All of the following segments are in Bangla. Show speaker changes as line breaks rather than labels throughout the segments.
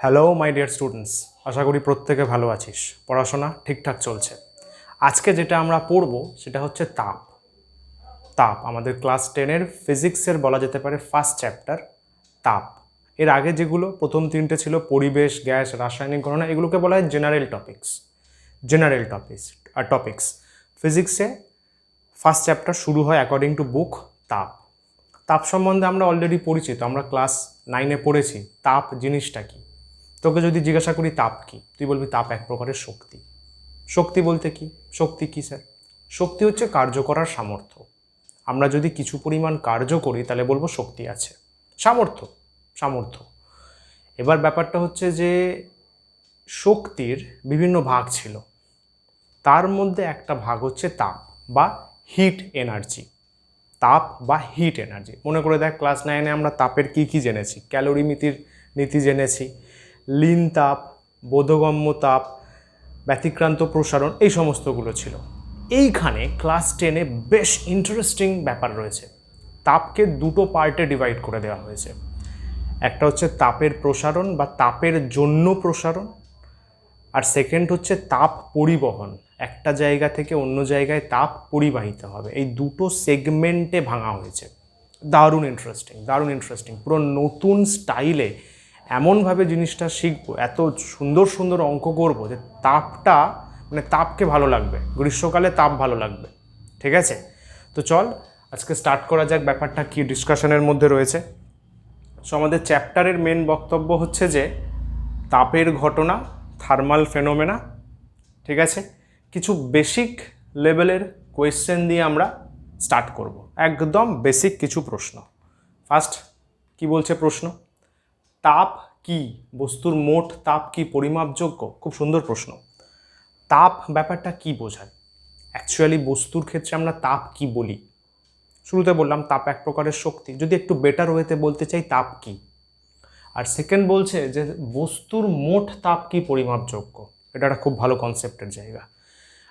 হ্যালো মাই ডিয়ার স্টুডেন্টস, আশা করি প্রত্যেকে ভালো আছিস, পড়াশোনা ঠিকঠাক চলছে। আজকে যেটা আমরা পড়ব সেটা হচ্ছে তাপ। তাপ আমাদের ক্লাস 10-এর ফিজিক্সের বলা যেতে পারে ফার্স্ট চ্যাপ্টার তাপ। এর আগে যেগুলো প্রথম তিনটে ছিল পরিবেশ, গ্যাস, রাসায়নিক ঘটনা, এগুলোকে বলা হয় জেনারেল টপিক্স। ফিজিক্সে ফার্স্ট চ্যাপ্টার শুরু হয় অ্যাকর্ডিং টু বুক তাপ। তাপ সম্বন্ধে আমরা অলরেডি পরিচিত, আমরা ক্লাস 9-এ পড়েছি তাপ জিনিসটা কি। তোকে যদি জিজ্ঞাসা করি তাপ কি, তুই বলবি তাপ এক প্রকারের শক্তি। শক্তি বলতে কি? শক্তি কি স্যার? শক্তি হচ্ছে কার্য করার সামর্থ্য। আমরা যদি কিছু পরিমাণ কার্য করি তাহলে বলবো শক্তি আছে, সামর্থ্য। এবার ব্যাপারটা হচ্ছে যে শক্তির বিভিন্ন ভাগ ছিল, তার মধ্যে একটা ভাগ হচ্ছে তাপ বা হিট এনার্জি। মনে করে দেখ, ক্লাস 9-এ আমরা তাপের কি জেনেছি? ক্যালোরিমিতির নীতি জেনেছি, লীন তাপ, বোধগম্য তাপ, ব্যতিক্রান্ত প্রসারণ, এই সমস্তগুলো ছিল। এইখানে ক্লাস 10-এ বেশ ইন্টারেস্টিং ব্যাপার রয়েছে। তাপকে দুটো পার্টে ডিভাইড করে দেওয়া হয়েছে। একটা হচ্ছে তাপের প্রসারণ বা তাপের জন্য প্রসারণ, আর সেকেন্ড হচ্ছে তাপ পরিবহন, একটা জায়গা থেকে অন্য জায়গায় তাপ পরিবাহিত হবে। এই দুটো সেগমেন্টে ভাঙা হয়েছে। দারুণ ইন্টারেস্টিং, পুরো নতুন স্টাইলে এমনভাবে জিনিসটা শিখবো, এত সুন্দর অঙ্ক করবো যে তাপকে ভালো লাগবে, গ্রীষ্মকালে তাপ ভালো লাগবে। ঠিক আছে, তো চল আজকে স্টার্ট করা যাক। ব্যাপারটা কি ডিসকাশনের মধ্যে রয়েছে। সো আমাদের চ্যাপ্টারের মেন বক্তব্য হচ্ছে যে তাপের ঘটনা, থার্মাল ফেনোমেনা। ঠিক আছে, কিছু বেসিক লেভেলের কোয়েশ্চেন দিয়ে আমরা স্টার্ট করব, একদম বেসিক কিছু প্রশ্ন। ফার্স্ট কি বলছে প্রশ্ন? তাপ কি? বস্তুর মোট তাপ কি পরিমাপযোগ্য? খুব সুন্দর প্রশ্ন। তাপ ব্যাপারটা কি বোঝায়? অ্যাকচুয়ালি বস্তুর ক্ষেত্রে আমরা তাপ কি বলি? শুরুতে বললাম তাপ এক প্রকারের শক্তি। যদি একটু বেটার ওয়েতে বলতে চাই, তাপ কি? আর সেকেন্ড বলছে যে বস্তুর মোট তাপ কি পরিমাপযোগ্য। এটা একটা খুব ভালো কনসেপ্টের জায়গা।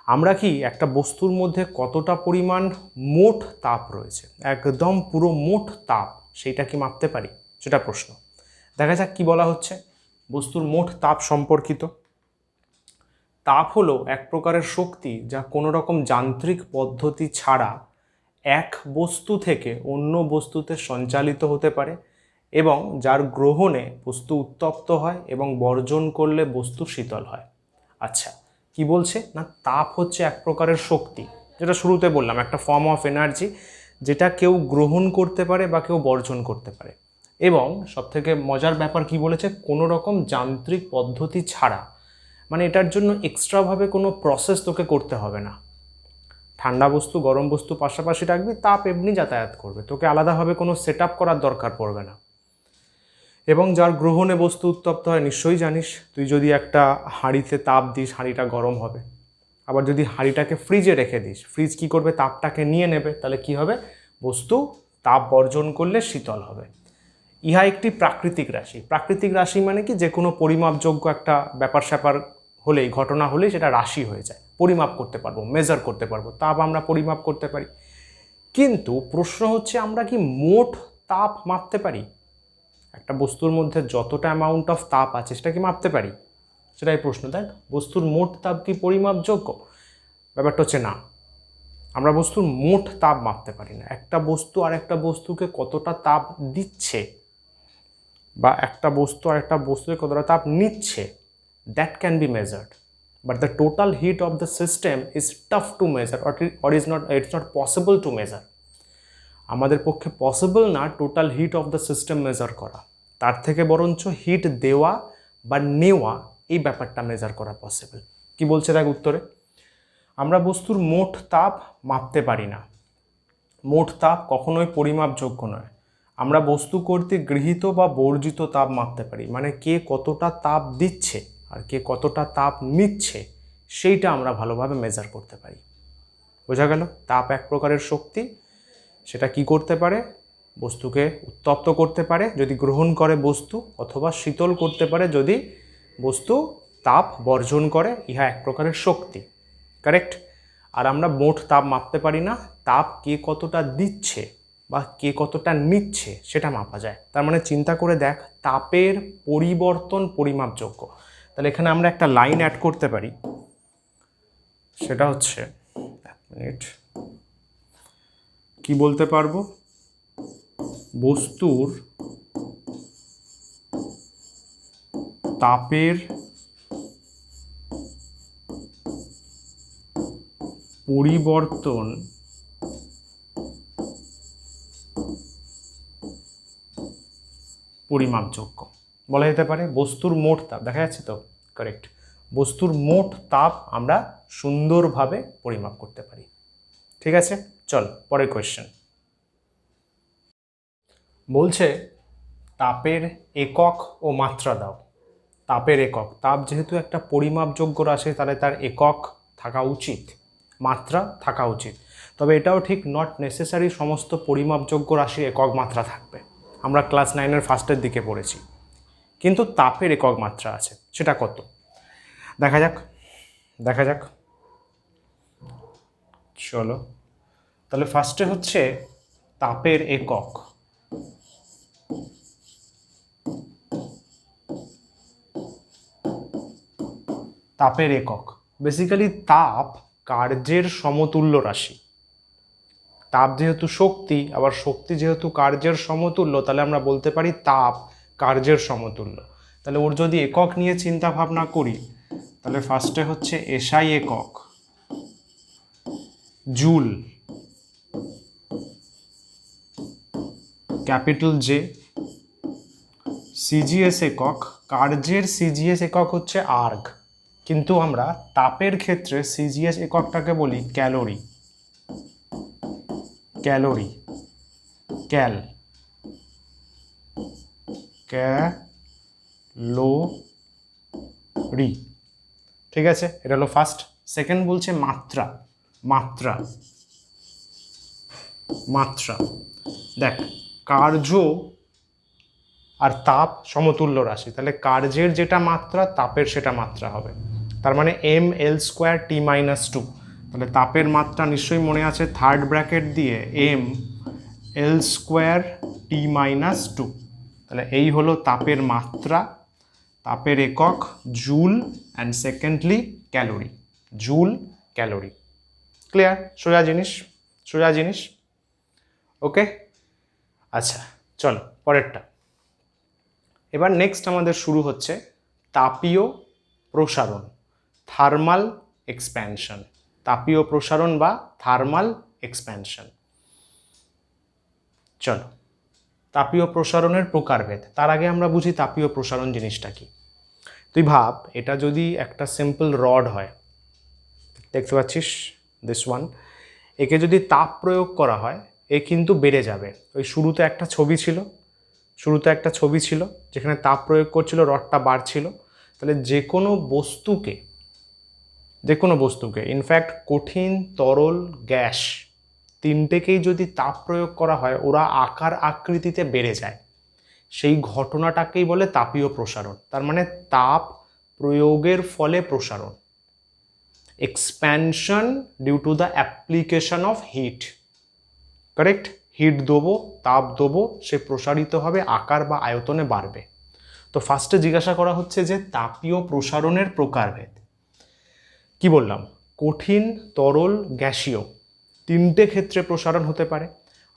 আমরা কি একটা বস্তুর মধ্যে কতটা পরিমাণ মোট তাপ রয়েছে, একদম পুরো মোট তাপ, সেইটা কি মাপতে পারি? সেটা প্রশ্ন। দেখা যাক কি বলা হচ্ছে বস্তুর মোট তাপ সম্পর্কিত। তাপ হলো এক প্রকারের শক্তি যা কোনো রকম যান্ত্রিক পদ্ধতি ছাড়া এক বস্তু থেকে অন্য বস্তুতে সঞ্চালিত হতে পারে এবং যার গ্রহণে বস্তু উত্তপ্ত হয় এবং বর্জন করলে বস্তু শীতল হয়। আচ্ছা, কি বলছে না, তাপ হচ্ছে এক প্রকারের শক্তি, যেটা শুরুতে বললাম একটা ফর্ম অফ এনার্জি, যেটা কেউ গ্রহণ করতে পারে বা কেউ বর্জন করতে পারে। এবং সবথেকে মজার ব্যাপার কি বলেছে, কোনো রকম যান্ত্রিক পদ্ধতি ছাড়া, মানে এটার জন্য এক্সট্রাভাবে কোনো প্রসেস তোকে করতে হবে না। ঠান্ডা বস্তু গরম বস্তু পাশাপাশি রাখবি, তাপ এমনি যাতায়াত করবে, তোকে আলাদাভাবে কোনো সেট আপ করার দরকার পড়বে না। এবং যার গ্রহণে বস্তু উত্তপ্ত হয়, নিশ্চয়ই জানিস, তুই যদি একটা হাঁড়িতে তাপ দিস, হাঁড়িটা গরম হবে। আবার যদি হাঁড়িটাকে ফ্রিজে রেখে দিস, ফ্রিজ কি করবে? তাপটাকে নিয়ে নেবে, তাহলে কি হবে? বস্তু তাপ বর্জন করলে শীতল হবে। ইহা একটি প্রাকৃতিক রাশি মানে কি, যে কোনো পরিমাপযোগ্য একটা ব্যাপার স্যাপার হলেই, ঘটনা হলেই সেটা রাশি হয়ে যায়, পরিমাপ করতে পারবো, মেজার করতে পারবো, তাপ আমরা পরিমাপ করতে পারি। কিন্তু প্রশ্ন হচ্ছে, আমরা কি মোট তাপ মাপতে পারি? একটা বস্তুর মধ্যে যতটা অ্যামাউন্ট অফ তাপ আছে সেটা কি মাপতে পারি? সেটাই প্রশ্ন। দেখ, বস্তুর মোট তাপ কি পরিমাপযোগ্য? ব্যাপারটা হচ্ছে না, আমরা বস্তুর মোট তাপ মাপতে পারি না। একটা বস্তু আর একটা বস্তুকে কতটা তাপ দিচ্ছে বা একটা বস্তু আর একটা বস্তুকে কতটা তাপ নিচ্ছে, that can be measured, but the total heat of the system is tough to measure, it's not possible to measure. আমাদের পক্ষে পসিবল না total heat of the system measure করা, তার থেকে বরঞ্চ হিট দেওয়া বা নেওয়া, এই ব্যাপারটা মেজার করা পসিবল। কি বলছে দেখ উত্তরে, আমরা বস্তুর মোট তাপ মাপতে পারি না, মোট তাপ কখনোই পরিমাপযোগ্য নয়। আমরা বস্তু কর্তৃক গৃহীত বা বর্জিত তাপ মাপতে পারি, মানে কে কতটা তাপ দিচ্ছে আর কে কতটা তাপ নিচ্ছে, সেইটা আমরা ভালোভাবে মেজার করতে পারি। বোঝা গেল? তাপ এক প্রকারের শক্তি, সেটা কি করতে পারে? বস্তুকে উত্তপ্ত করতে পারে যদি গ্রহণ করে বস্তু, অথবা শীতল করতে পারে যদি বস্তু তাপ বর্জন করে। ইহা এক প্রকারের শক্তি, কারেক্ট। আর আমরা মোট তাপ মাপতে পারি না, তাপ কে কতটা দিচ্ছে বা কে কতটা নিচ্ছে সেটা মাপা যায়। তার মানে চিন্তা করে দেখ, তাপের পরিবর্তন পরিমাপযোগ্য। তাহলে এখানে আমরা একটা লাইন অ্যাড করতে পারি, সেটা হচ্ছে, এক মিনিট, কি বলতে পারবো, বস্তুর তাপের পরিবর্তন পরিমাপযোগ্য বলা যেতে পারে। বস্তুর মোট তাপ, দেখা যাচ্ছে তো, কারেক্ট, বস্তুর মোট তাপ আমরা সুন্দরভাবে পরিমাপ করতে পারি। ঠিক আছে, চল পরের কোয়েশ্চেন। বলছে তাপের একক ও মাত্রা দাও। তাপের একক, তাপ যেহেতু একটা পরিমাপযোগ্য রাশি তাহলে তার একক থাকা উচিত, মাত্রা থাকা উচিত। তবে এটাও ঠিক নট নেসেসারি সমস্ত পরিমাপযোগ্য রাশির একক মাত্রা থাকবে, আমরা ক্লাস 9-এর ফার্স্টের দিকে পড়েছি। কিন্তু তাপের একক মাত্রা আছে, সেটা কত দেখা যাক। দেখা যাক, চলো তাহলে ফার্স্টে হচ্ছে তাপের একক। তাপের একক বেসিক্যালি তাপ কার্যের সমতুল্য রাশি। তাপ যেহেতু শক্তি, আবার শক্তি যেহেতু কার্যের সমতুল্য, তাহলে আমরা বলতে পারি তাপ কার্যের সমতুল্য। তাহলে ওর যদি একক নিয়ে চিন্তা ভাবনা করি, তাহলে ফার্স্টে হচ্ছে এসআই একক, জুল, ক্যাপিটাল জে, সিজিএস একক, কার্যের সিজিএস একক হচ্ছে আর্গ, কিন্তু আমরা তাপের ক্ষেত্রে সিজিএস এককটাকে বলি ক্যালোরি। ক্যালোরি, ক্যালোরি, ঠিক আছে, এটা হলো ফার্স্ট। সেকেন্ড বলছে মাত্রা। মাত্রা, মাত্রা, দেখ কার্য আর তাপ সমতুল্য রাশি, তাহলে কার্যের যেটা মাত্রা তাপের সেটা মাত্রা হবে। তার মানে mL²T-2, তাহলে তাপের মাত্রা নিশ্চয়ই মনে আছে, থার্ড ব্র্যাকেট দিয়ে mL²T-2, তাহলে এই হলো তাপের মাত্রা। তাপের একক joule, and secondly calorie, joule calorie. Clear? সোজা জিনিস, সোজা জিনিস। ওকে, আচ্ছা চলো পরেরটা। এবার নেক্সট আমাদের শুরু হচ্ছে তাপীয় প্রসারণ, থার্মাল এক্সপ্যানশন। তাপীয় প্রসারণ বা থার্মাল এক্সপ্যানশন। চলো, তাপীয় প্রসারণের প্রকারভেদ। তার আগে আমরা বুঝি তাপীয় প্রসারণ জিনিসটা কি। তুই ভাব, এটা যদি একটা সিম্পল রড হয়, দেখতে পাচ্ছিস দিস ওয়ান, একে যদি তাপ প্রয়োগ করা হয় এ কিন্তু বেড়ে যাবে। ওই শুরুতে একটা ছবি ছিল, যেখানে তাপ প্রয়োগ করছিল, রডটা বাড়ছিল। তাহলে যে কোনো বস্তুকে ইনফ্যাক্ট কঠিন, তরল, গ্যাস, তিনটেকেই যদি তাপ প্রয়োগ করা হয় ওরা আকার আকৃতিতে বেড়ে যায়। সেই ঘটনাটাকেই বলে তাপীয় প্রসারণ। তার মানে তাপ প্রয়োগের ফলে প্রসারণ, expansion due to the application of heat. Correct, heat দেবো, তাপ দেবো, সে প্রসারিত হবে, আকার বা আয়তনে বাড়বে। তো ফার্স্টে জিজ্ঞাসা করা হচ্ছে যে তাপীয় প্রসারণের প্রকারভেদ। কি বললাম, কঠিন, তরল, গ্যাসীয়, তিনটে ক্ষেত্রে প্রসারণ হতে পারে।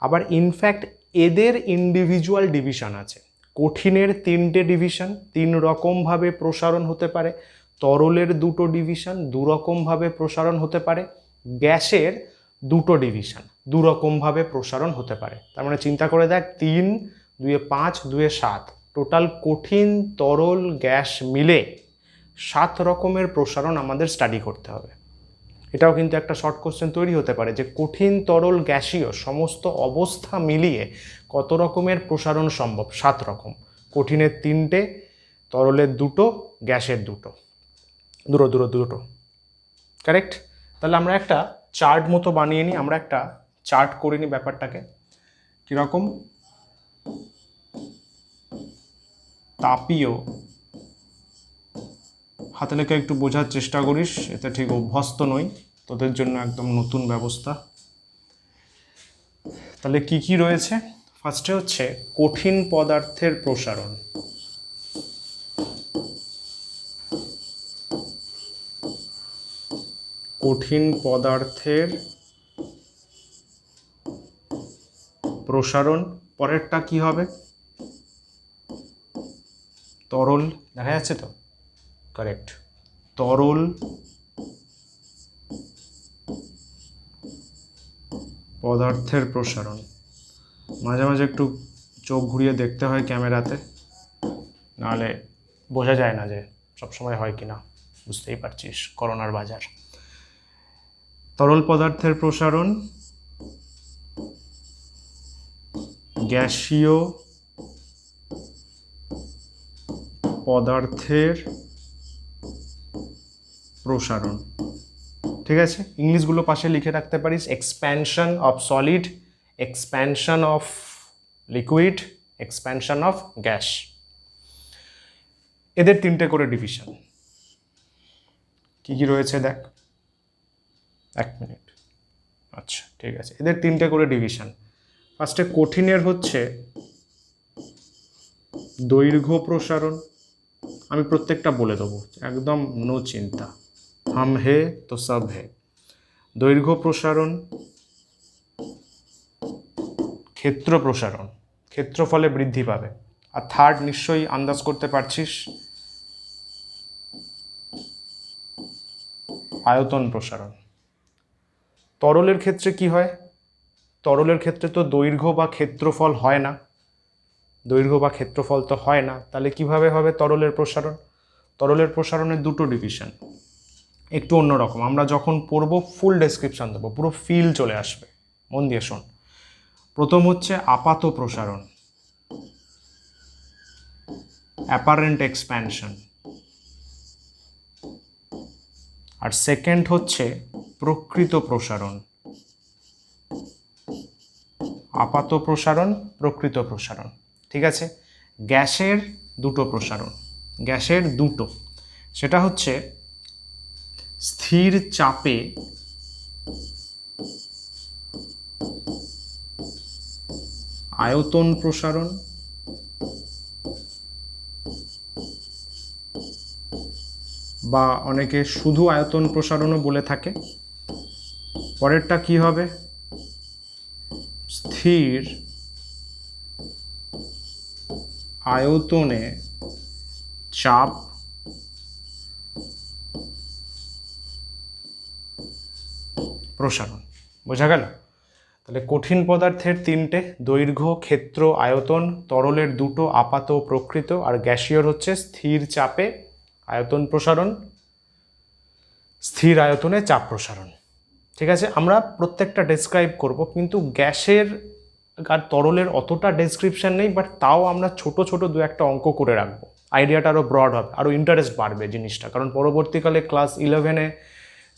আবার ইনফ্যাক্ট এদের ইন্ডিভিজুয়াল ডিভিশন আছে। কঠিনের 3টে ডিভিশন, 3 রকমভাবে প্রসারণ হতে পারে। তরলের 2টো ডিভিশন, 2 রকমভাবে প্রসারণ হতে পারে। গ্যাসের 2টো ডিভিশন, 2 রকমভাবে প্রসারণ হতে পারে। তার মানে চিন্তা করে দেখ, 3, 2 5, 2 7, টোটাল কঠিন, তরল, গ্যাস মিলে 7 রকমের প্রসারণ আমাদের স্টাডি করতে হবে। এটাও কিন্তু একটা শর্ট কোশ্চেন তৈরি হতে পারে যে কঠিন, তরল, গ্যাসীয় সমস্ত অবস্থা মিলিয়ে কত রকমের প্রসারণ সম্ভব। 7 রকম, কঠিনের 3টে, তরলের 2টো, গ্যাসের 2টো, দুটো। কারেক্ট? তাহলে আমরা একটা চার্ট মতো বানিয়ে নিই, আমরা একটা চার্ট করে নিই ব্যাপারটাকে। কীরকম, তাপীয়, হাতে লেখা একটু বোঝার চেষ্টা করিস, এতে ঠিক অভ্যস্ত নই, তোদের জন্য একদম নতুন ব্যবস্থা। তাহলে কি কি রয়েছে? ফার্স্টে হচ্ছে কঠিন পদার্থের প্রসারণ। কঠিন পদার্থের প্রসারণ। পরেরটা কি হবে? তরল। দেখা যাচ্ছে তো? কারেক্ট। তরল পদার্থের প্রসারণ। মাঝে মাঝে একটু চোখ ঘুরিয়ে দেখতে হয় ক্যামেরাতে, নাহলে বোঝা যায় না যে সবসময় হয় কিনা। বুঝতেই পারছিস করোনার বাজার। তরল পদার্থের প্রসারণ, গ্যাসীয় পদার্থের প্রসারণ। ঠিক আছে, ইংলিশগুলো পাশে লিখে রাখতে পারিস। Expansion of solid, expansion of liquid, expansion of gas. এদের তিনটে করে ডিভিশন। কি কি রয়েছে দেখ, এক মিনিট। আচ্ছা ঠিক আছে, এদের তিনটে করে ডিভিশন। ফার্স্টে কঠিনের হচ্ছে দৈর্ঘ্য প্রসারণ। আমি প্রত্যেকটা বলে দেবো, একদম নো চিন্তা। হাম হে তো সব হে। দৈর্ঘ্য প্রসারণ, ক্ষেত্র প্রসারণ, ক্ষেত্রফলে বৃদ্ধি পাবে। আর থার্ড নিশ্চয়ই আন্দাজ করতে পারছিস, আয়তন প্রসারণ। তরলের ক্ষেত্রে কি হয়? তরলের ক্ষেত্রে তো দৈর্ঘ্য বা ক্ষেত্রফল হয় না, দৈর্ঘ্য বা ক্ষেত্রফল তো হয় না, তাহলে কিভাবে হবে তরলের প্রসারণ? তরলের প্রসারণের দুটো ডিভিশন, একটু অন্যরকম। আমরা যখন পড়ব ফুল ডেসক্রিপশন দেবো, পুরো ফিল চলে আসবে, মন দিয়ে শোন। প্রথম হচ্ছে আপাত প্রসারণ, অ্যাপারেন্ট এক্সপ্যানশন। আর সেকেন্ড হচ্ছে প্রকৃত প্রসারণ। আপাত প্রসারণ, প্রকৃত প্রসারণ। ঠিক আছে, গ্যাসের দুটো প্রসারণ, গ্যাসের দুটো। সেটা হচ্ছে স্থির চাপে আয়তন প্রসারণ, বা অনেকে শুধু আয়তন প্রসারণও বলে থাকে। পরেরটা কি হবে? স্থির আয়তনে চাপ প্রসারণ। বোঝা গেল? তাহলে কঠিন পদার্থের তিনটে, দৈর্ঘ্য, ক্ষেত্র, আয়তন। তরলের দুটো, আপাত ও প্রকৃত। আর গ্যাসীয়র হচ্ছে স্থির চাপে আয়তন প্রসারণ, স্থির আয়তনে চাপ প্রসারণ। ঠিক আছে, আমরা প্রত্যেকটা ডেসক্রাইব করব, কিন্তু গ্যাসের আর তরলের অতটা ডেসক্রিপশন নেই, বাট তাও আমরা ছোট ছোট দু একটা অঙ্ক করে রাখবো। আইডিয়াটা আরও ব্রড হবে, আরও ইন্টারেস্ট বাড়বে জিনিসটা, কারণ পরবর্তীকালে ক্লাস 11-এ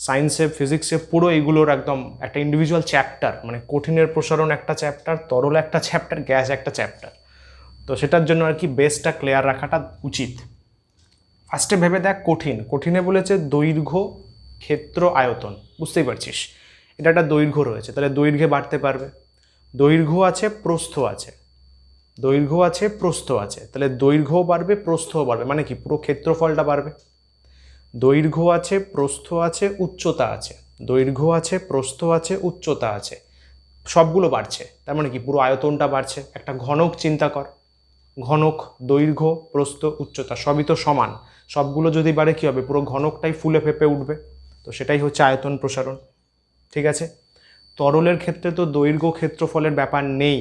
সায়েন্সে, ফিজিক্সে পুরো এইগুলোর একদম একটা ইন্ডিভিজুয়াল চ্যাপ্টার, মানে কঠিনের প্রসারণ একটা চ্যাপ্টার, তরল একটা চ্যাপ্টার, গ্যাস একটা চ্যাপ্টার। তো সেটার জন্য আর কি বেসটা ক্লিয়ার রাখাটা উচিত। ফার্স্টে ভেবে দেখ, কঠিনে বলেছে দৈর্ঘ্য, ক্ষেত্র, আয়তন। বুঝতেই পারছিস, এটা একটা দৈর্ঘ্য রয়েছে, তাহলে দৈর্ঘ্যে বাড়তে পারবে। দৈর্ঘ্য আছে, প্রস্থ আছে, দৈর্ঘ্য আছে, প্রস্থ আছে, তাহলে দৈর্ঘ্যও বাড়বে, প্রস্থও বাড়বে, মানে কি পুরো ক্ষেত্রফলটা বাড়বে। দৈর্ঘ্য আছে, প্রস্থ আছে, উচ্চতা আছে, দৈর্ঘ্য আছে, প্রস্থ আছে, উচ্চতা আছে, সবগুলো বাড়ছে, তার মানে কি পুরো আয়তনটা বাড়ছে। একটা ঘনক চিন্তা কর, ঘনক, দৈর্ঘ্য, প্রস্থ, উচ্চতা সবই তো সমান, সবগুলো যদি বাড়ে কী হবে? পুরো ঘনকটাই ফুলে ফেপে উঠবে। তো সেটাই হচ্ছে আয়তন প্রসারণ। ঠিক আছে, তরলের ক্ষেত্রে তো দৈর্ঘ্য ক্ষেত্রফলের ব্যাপার নেই।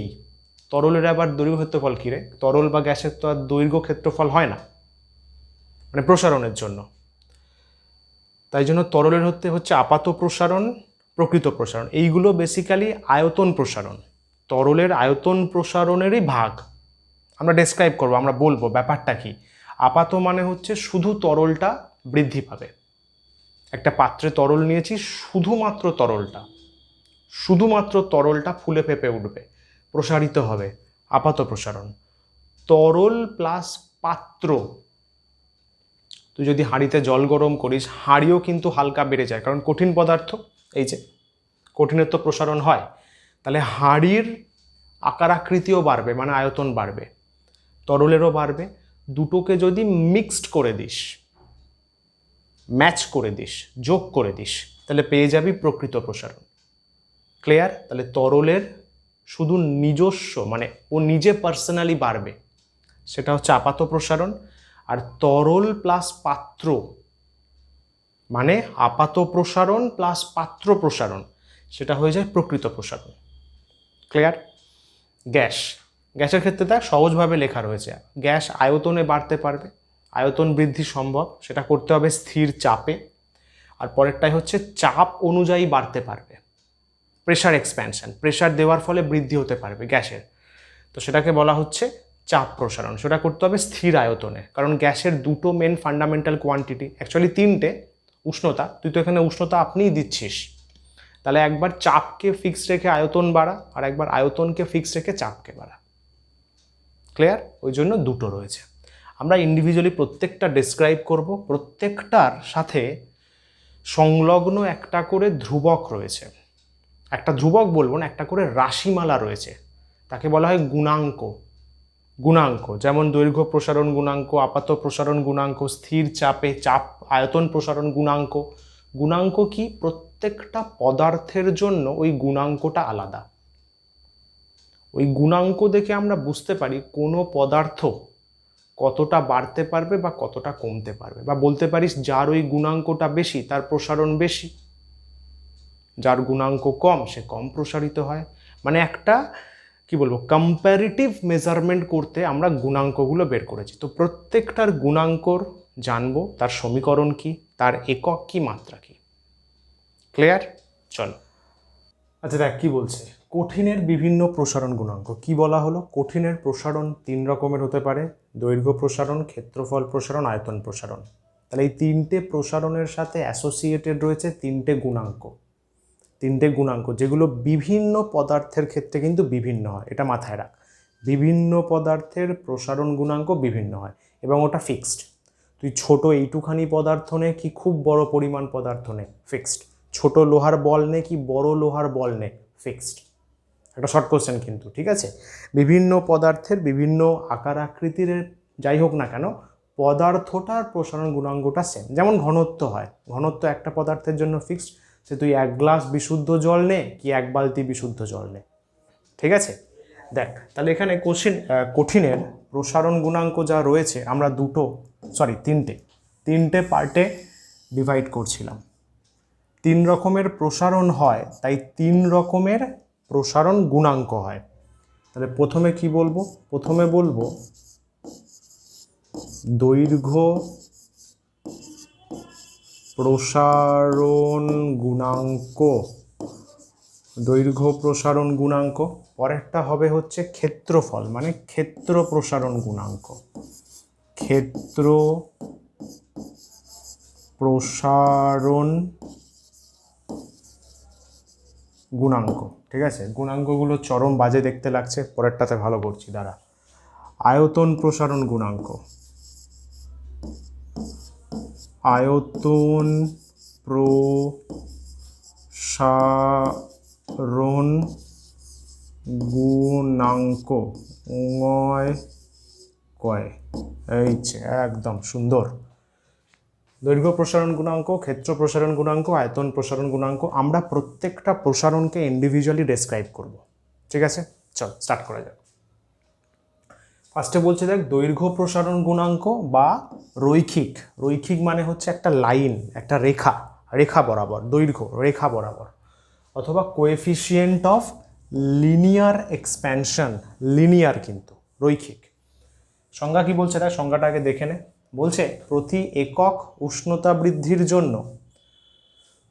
তরলের আবার দৈর্ঘ্য ক্ষেত্রফল কী রে? তরল বা গ্যাসের তো আর দৈর্ঘ্য ক্ষেত্রফল হয় না, মানে প্রসারণের জন্য। তাই জন্য তরলের হচ্ছে আপাত প্রসারণ, প্রকৃত প্রসারণ, এইগুলো বেসিক্যালি আয়তন প্রসারণ। তরলের আয়তন প্রসারণেরই ভাগ আমরা ডেসক্রাইব করবো, আমরা বলবো ব্যাপারটা কি। আপাত মানে হচ্ছে শুধু তরলটা বৃদ্ধি পাবে। একটা পাত্রে তরল নিয়েছি, শুধুমাত্র তরলটা ফুলে ফেপে উঠবে, প্রসারিত হবে, আপাত প্রসারণ। তরল প্লাস পাত্র, তুই যদি হাঁড়িতে জল গরম করিস, হাঁড়িও কিন্তু হালকা বেড়ে যায়, কারণ কঠিন পদার্থ। এই যে কঠিনের তো প্রসারণ হয়, তাহলে হাঁড়ির আকার আকৃতিও বাড়বে, মানে আয়তন বাড়বে, তরলেরও বাড়বে। দুটোকে যদি মিক্সড করে দিস, ম্যাচ করে দিস, যোগ করে দিস, তাহলে পেয়ে যাবি প্রকৃত প্রসারণ। ক্লিয়ার? তাহলে তরলের শুধু নিজস্ব, মানে ও নিজে পার্সোনালি বাড়বে, সেটা হচ্ছে আপাত প্রসারণ। আর তরল প্লাস পাত্র, মানে আপাত প্রসারণ প্লাস পাত্র প্রসারণ, সেটা হয়ে যায় প্রকৃত প্রসারণ। ক্লিয়ার? গ্যাসের ক্ষেত্রে দেখ সহজভাবে লেখা রয়েছে, গ্যাস আয়তনে বাড়তে পারবে, আয়তন বৃদ্ধি সম্ভব, সেটা করতে হবে স্থির চাপে। আর পরেরটাই হচ্ছে চাপ অনুযায়ী বাড়তে পারবে, প্রেশার এক্সপ্যানশন, প্রেশার দেওয়ার ফলে বৃদ্ধি হতে পারবে গ্যাসের, তো সেটাকে বলা হচ্ছে চাপ প্রসারণ। সেটা করতে হবে স্থির আয়তনে, কারণ গ্যাসের দুটো মেন ফান্ডামেন্টাল কোয়ান্টিটি, অ্যাকচুয়ালি তিনটে, উষ্ণতা, তুই তো এখানে উষ্ণতা আপনিই দিচ্ছিস, তাহলে একবার চাপকে ফিক্স রেখে আয়তন বাড়া, আর একবার আয়তনকে ফিক্স রেখে চাপকে বাড়া। ক্লিয়ার? ওই জন্য দুটো রয়েছে। আমরা ইন্ডিভিজুয়ালি প্রত্যেকটা ডেসক্রাইব করব, প্রত্যেকটার সাথে সংলগ্ন একটা করে ধ্রুবক রয়েছে, একটা ধ্রুবক বলবো না, একটা করে রাশিমালা রয়েছে, তাকে বলা হয় গুণাঙ্ক। যেমন দৈর্ঘ্য প্রসারণ গুণাঙ্ক, আপাত প্রসারণ গুণাঙ্ক, স্থির চাপে চাপ আয়তন প্রসারণ গুণাঙ্ক। গুণাঙ্ক কি? প্রত্যেকটা পদার্থের জন্য ওই গুণাঙ্কটা আলাদা। ওই গুণাঙ্ক দেখে আমরা বুঝতে পারি কোনো পদার্থ কতটা বাড়তে পারবে বা কতটা কমতে পারবে, বা বলতে পারিস যার ওই গুণাঙ্কটা বেশি তার প্রসারণ বেশি, যার গুণাঙ্ক কম সে কম প্রসারিত হয়। মানে একটা কি বলবো, কম্প্যারিটিভ মেজারমেন্ট করতে আমরা গুণাঙ্কগুলো বের করেছি। তো প্রত্যেকটার গুণাঙ্কর জানবো, তার সমীকরণ কি, তার একক কি, মাত্রা কি। ক্লিয়ার? চলো। আচ্ছা দেখ কি বলছে, কঠিনের বিভিন্ন প্রসারণ গুণাঙ্ক। কি বলা হলো? কঠিনের প্রসারণ 3 রকমের হতে পারে, দৈর্ঘ্য প্রসারণ, ক্ষেত্রফল প্রসারণ, আয়তন প্রসারণ। তাহলে এই তিনটে প্রসারণের সাথে অ্যাসোসিয়েটেড রয়েছে তিনটে গুণাঙ্ক, যেগুলো বিভিন্ন পদার্থের ক্ষেত্রে কিন্তু বিভিন্ন হয়, এটা মাথায় রাখ। বিভিন্ন পদার্থের প্রসারণ গুণাঙ্ক বিভিন্ন হয় এবং ওটা ফিক্সড। তুই ছোট এইটুখানি পদার্থ নে কি খুব বড় পরিমাণ পদার্থ নে, ফিক্সড। ছোট লোহার বল নে কি বড় লোহার বল নে, ফিক্সড। একটা শর্ট কোশ্চেন কিন্তু, ঠিক আছে? বিভিন্ন পদার্থের বিভিন্ন আকার আকৃতির যাই হোক না কেন, পদার্থটার প্রসারণ গুণাঙ্কটা সেম। যেমন ঘনত্ব হয়, ঘনত্ব একটা পদার্থের জন্য ফিক্সড, সে তুই 1 গ্লাস বিশুদ্ধ জল নে কি 1 বালতি বিশুদ্ধ জল নে, ঠিক আছে? দেখ তাহলে এখানে কঠিনের প্রসারণ গুণাঙ্ক যা রয়েছে আমরা তিনটে পার্টে ডিভাইড করছিলাম। 3 রকমের প্রসারণ হয়, তাই 3 রকমের প্রসারণ গুণাঙ্ক হয়। তাহলে প্রথমে কি বলবো? প্রথমে বলবো দৈর্ঘ্য প্রসারণ গুণাঙ্ক, দৈর্ঘ্য প্রসারণ গুণাঙ্ক। পরেরটা হবে হচ্ছে ক্ষেত্রফল, মানে ক্ষেত্র প্রসারণ গুণাঙ্ক, ক্ষেত্র প্রসারণ গুণাঙ্ক, ঠিক আছে? গুণাঙ্কগুলো চরম বাজে দেখতে লাগছে, পরেরটাতে ভালো করছি, দাঁড়া। আয়তন প্রসারণ গুণাঙ্ক, আয়তন প্রসারণ গুণাঙ্ক, একদম সুন্দর। দৈর্ঘ্য প্রসারণ গুণাঙ্ক, ক্ষেত্র প্রসারণ গুণাঙ্ক, আয়তন প্রসারণ গুণাঙ্ক। আমরা প্রত্যেকটা প্রসারণকে ইন্ডিভিজুয়ালি ডেসক্রাইব করব, ঠিক আছে? চল স্টার্ট করা যাক। ফার্স্টে বলছে দেখ দৈর্ঘ্য প্রসারণ গুণাঙ্ক বা রৈখিক মানে হচ্ছে একটা লাইন, একটা রেখা বরাবর, দৈর্ঘ্য রেখা বরাবর, অথবা coefficient of linear expansion, linear কিন্তু রৈখিক। সংজ্ঞা কি বলছে দেখ, সংজ্ঞাটা আগে দেখে নে। বলছে প্রতি একক উষ্ণতা বৃদ্ধির জন্য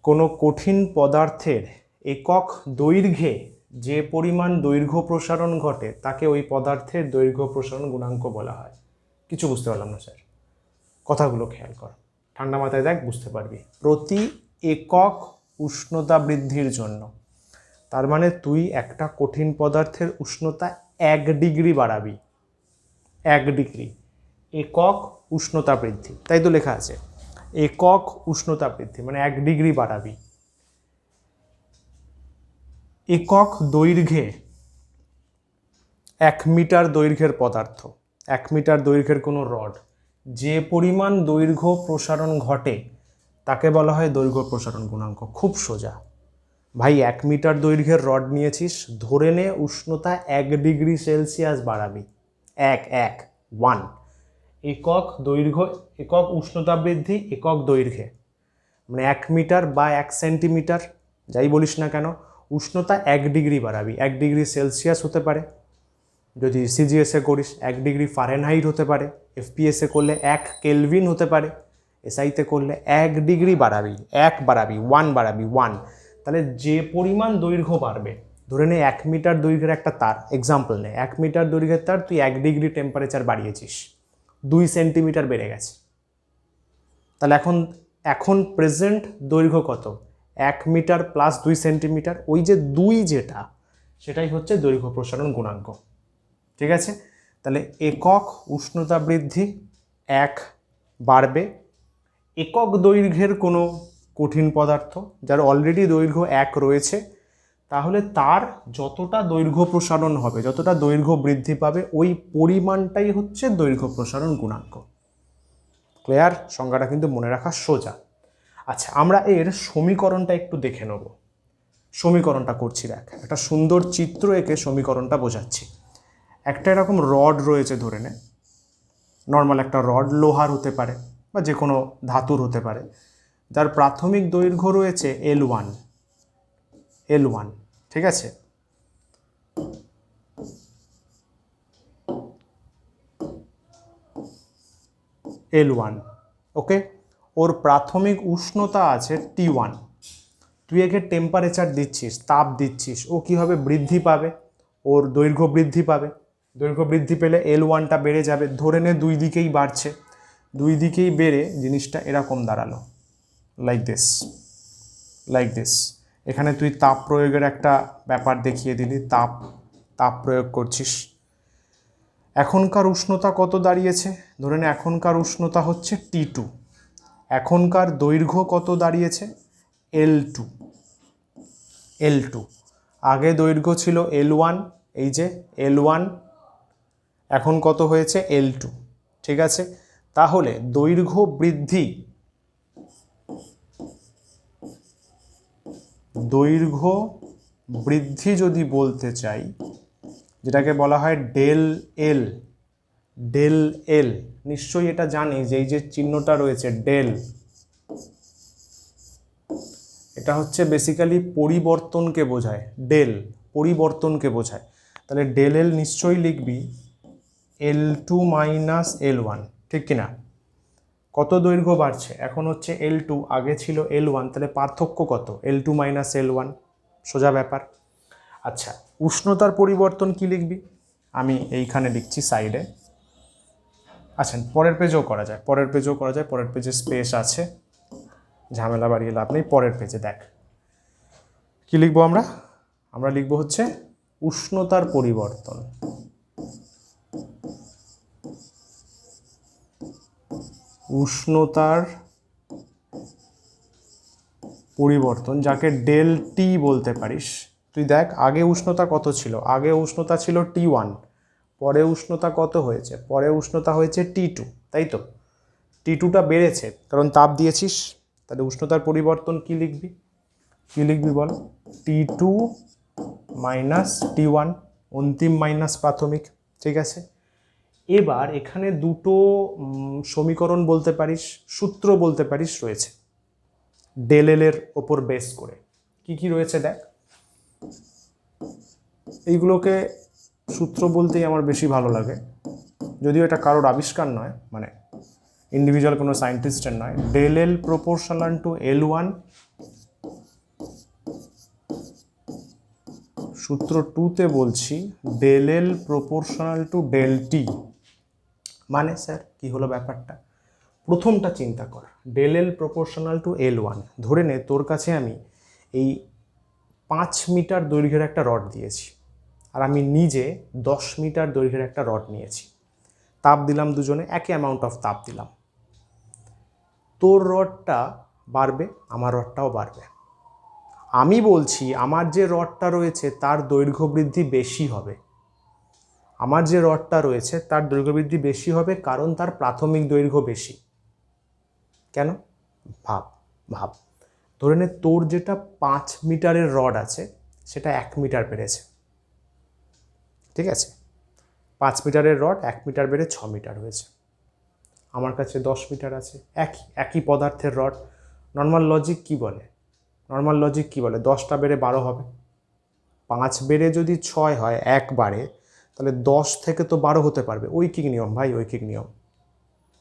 কোনো কঠিন পদার্থের একক দৈর্ঘ্যে যে পরিমাণ দৈর্ঘ্য প্রসারণ ঘটে তাকে ওই পদার্থের দৈর্ঘ্য প্রসারণ গুণাঙ্ক বলা হয়। কিছু বুঝতে পারলাম না স্যার, কথাগুলো খেয়াল কর, ঠান্ডা মাথায় দেখ, বুঝতে পারবি। প্রতি একক উষ্ণতা বৃদ্ধির জন্য, তার মানে তুই একটা কঠিন পদার্থের উষ্ণতা 1 ডিগ্রি বাড়াবি, 1 ডিগ্রি, একক উষ্ণতা বৃদ্ধি, তাই তো লেখা আছে একক উষ্ণতা বৃদ্ধি, মানে 1 ডিগ্রি বাড়াবি। একক দৈর্ঘ্যে 1 মিটার দৈর্ঘ্যের পদার্থ, 1 মিটার দৈর্ঘ্যের কোনো রড, যে পরিমাণ দৈর্ঘ্য প্রসারণ ঘটে তাকে বলা হয় দৈর্ঘ্য প্রসারণ গুণাঙ্ক। খুব সোজা ভাই, 1 মিটার দৈর্ঘ্যের রড নিয়েছিস, ধরে নে উষ্ণতা 1 ডিগ্রি সেলসিয়াস বাড়াবি। 1 একক দৈর্ঘ্য, একক উষ্ণতা বৃদ্ধি একক দৈর্ঘ্যে, মানে 1 মিটার বা 1 সেন্টিমিটার যাই বলিস না কেন, উষ্ণতা 1 ডিগ্রি বাড়াবি। 1 ডিগ্রি সেলসিয়াস হতে পারে, যদি সিজিএসে করিস 1 ডিগ্রি ফারেনহাইট হতে পারে, এফপিএসে করলে 1 কেলভিন হতে পারে, এসআইতে করলে 1 ডিগ্রি বাড়াবি, 1 বাড়াবি 1। তাহলে যে পরিমাণ দৈর্ঘ্য বাড়বে, ধরে নে 1 মিটার দৈর্ঘ্যের একটা তার, এক্সাম্পল নে 1 মিটার দৈর্ঘ্যের তার, তুই 1 ডিগ্রি টেম্পারেচার বাড়িয়েছিস, 2 সেন্টিমিটার বেড়ে গেছে। তাহলে এখন প্রেজেন্ট দৈর্ঘ্য কত? 1 মিটার প্লাস 2 সেন্টিমিটার, ওই যে 2 যেটা, সেটাই হচ্ছে দৈর্ঘ্য প্রসারণ গুণাঙ্ক। ঠিক আছে, তাহলে একক উষ্ণতা বৃদ্ধি 1 বাড়বে একক দৈর্ঘ্যের কোনো কঠিন পদার্থ যার অলরেডি দৈর্ঘ্য 1 রয়েছে, তাহলে তার যতটা দৈর্ঘ্য প্রসারণ হবে, যতটা দৈর্ঘ্য বৃদ্ধি পাবে, ওই পরিমাণটাই হচ্ছে দৈর্ঘ্য প্রসারণ গুণাঙ্ক। ক্লিয়ার? সংজ্ঞাটা কিন্তু মনে রাখা সোজা। আচ্ছা, আমরা এর সমীকরণটা একটু দেখে নেব। সমীকরণটা করছি, দেখ একটা সুন্দর চিত্র এঁকে সমীকরণটা বোঝাচ্ছি। একটা এরকম রড রয়েছে, ধরে নে নর্মাল একটা রড, লোহার হতে পারে বা যে কোনো ধাতুর হতে পারে, যার প্রাথমিক দৈর্ঘ্য রয়েছে L1। ঠিক আছে, L1 ওকে, ওর প্রাথমিক উষ্ণতা আছে T1। তুই একে টেম্পারেচার দিচ্ছিস, তাপ দিচ্ছিস, ও কীভাবে বৃদ্ধি পাবে? ওর দৈর্ঘ্য বৃদ্ধি পাবে। দৈর্ঘ্য বৃদ্ধি পেলে L1টা বেড়ে যাবে। ধরে নে 2 দিকেই বাড়ছে, 2 দিকেই বেড়ে জিনিসটা এরকম দাঁড়ালো, লাইক দিস। এখানে তুই তাপ প্রয়োগের একটা ব্যাপার দেখিয়ে দিলি, তাপ প্রয়োগ করছিস। এখনকার উষ্ণতা কত দাঁড়িয়েছে? ধরে নে এখনকার উষ্ণতা হচ্ছে T2। এখনকার দৈর্ঘ্য কত দাঁড়িয়েছে? L2। আগে দৈর্ঘ্য ছিল L1, এই যে L1, এখন কত হয়েছে? L2। ঠিক আছে, তাহলে দৈর্ঘ্য বৃদ্ধি যদি বলতে চাই, যেটাকে বলা হয় ডেল এল, নিশ্চয়ই এটা জানি যে এই যে চিহ্নটা রয়েছে ডেল, এটা হচ্ছে বেসিক্যালি পরিবর্তনকে বোঝায়, পরিবর্তনকে বোঝায়। তাহলে ডেল এল নিশ্চয়ই লিখবি L2 মাইনাস L1, ঠিক কিনা? কত দৈর্ঘ্য বাড়ছে? এখন হচ্ছে L2, আগে ছিল L1, তাহলে পার্থক্য কত? L2 মাইনাস L1, সোজা ব্যাপার। আচ্ছা, উষ্ণতার পরিবর্তন কি লিখবি? আমি এইখানে লিখছি সাইডে। আচ্ছা, পরের পেজেও করা যায়, পরের পেজে স্পেস আছে, ঝামেলা বাড়িয়ে লাভ নেই। পরের পেজে দেখ কি লিখবো আমরা লিখবো হচ্ছে উষ্ণতার পরিবর্তন। উষ্ণতার পরিবর্তন, যাকে ডেল টি বলতে পারিস। তুই দেখ আগে উষ্ণতা কত ছিল? আগে উষ্ণতা ছিল T1, পরে উষ্ণতা কত হয়েছে? পরে উষ্ণতা হয়েছে T2, তাই তো? T2টা বেড়েছে কারণ তাপ দিয়েছিস। তাহলে উষ্ণতার পরিবর্তন কি লিখবি বল? T2 মাইনাস T1, অন্তিম মাইনাস প্রাথমিক। ঠিক আছে, এবার এখানে দুটো সমীকরণ বলতে পারিস, সূত্র বলতে পারিস রয়েছে ডেল এল এর ওপর বেস করে। কি রয়েছে দেখ, এইগুলোকে সূত্র বলতেই আমার বেশি ভালো লাগে, যদিও এটা কারোর আবিষ্কার নয়, মানে ইন্ডিভিজুয়াল কোনো সায়েন্টিস্টের নয়। Del L proportional to L1, সূত্র 2তে বলছি del L proportional to del T. মানে স্যার কি হলো ব্যাপারটা? প্রথমটা চিন্তা কর, del L proportional to L1। ধরে নে তোর কাছে আমি এই 5 মিটার দৈর্ঘ্যের একটা রড দিয়েছি, আর আমি নিজে 10 মিটার দৈর্ঘ্যের একটা রড নিয়েছি। তাপ দিলাম দুজনে, একই অ্যামাউন্ট অফ তাপ দিলাম। তোর রডটা বাড়বে, আমার রডটাও বাড়বে। আমি বলছি আমার যে রডটা রয়েছে তার দৈর্ঘ্য বৃদ্ধি বেশি হবে, আমার যে রডটা রয়েছে তার দৈর্ঘ্য বৃদ্ধি বেশি হবে, কারণ তার প্রাথমিক দৈর্ঘ্য বেশি। কেন? ভাব ভাব ধরে নে তোর যেটা 5 মিটারের রড আছে সেটা 1 মিটার বেড়েছে, ঠিক আছে? 5 মিটারের রড 1 মিটার বেড়ে 6 মিটার হয়েছে। আমার কাছে 10 মিটার আছে, একই পদার্থের রড। নর্মাল লজিক কি বলে? 10টা বেড়ে 12 হবে। 5 বেড়ে যদি 6 হয় একবারে, তাহলে 10 থেকে তো 12 হতে পারবে। ঐকিক নিয়ম ভাই, ঐকিক নিয়ম।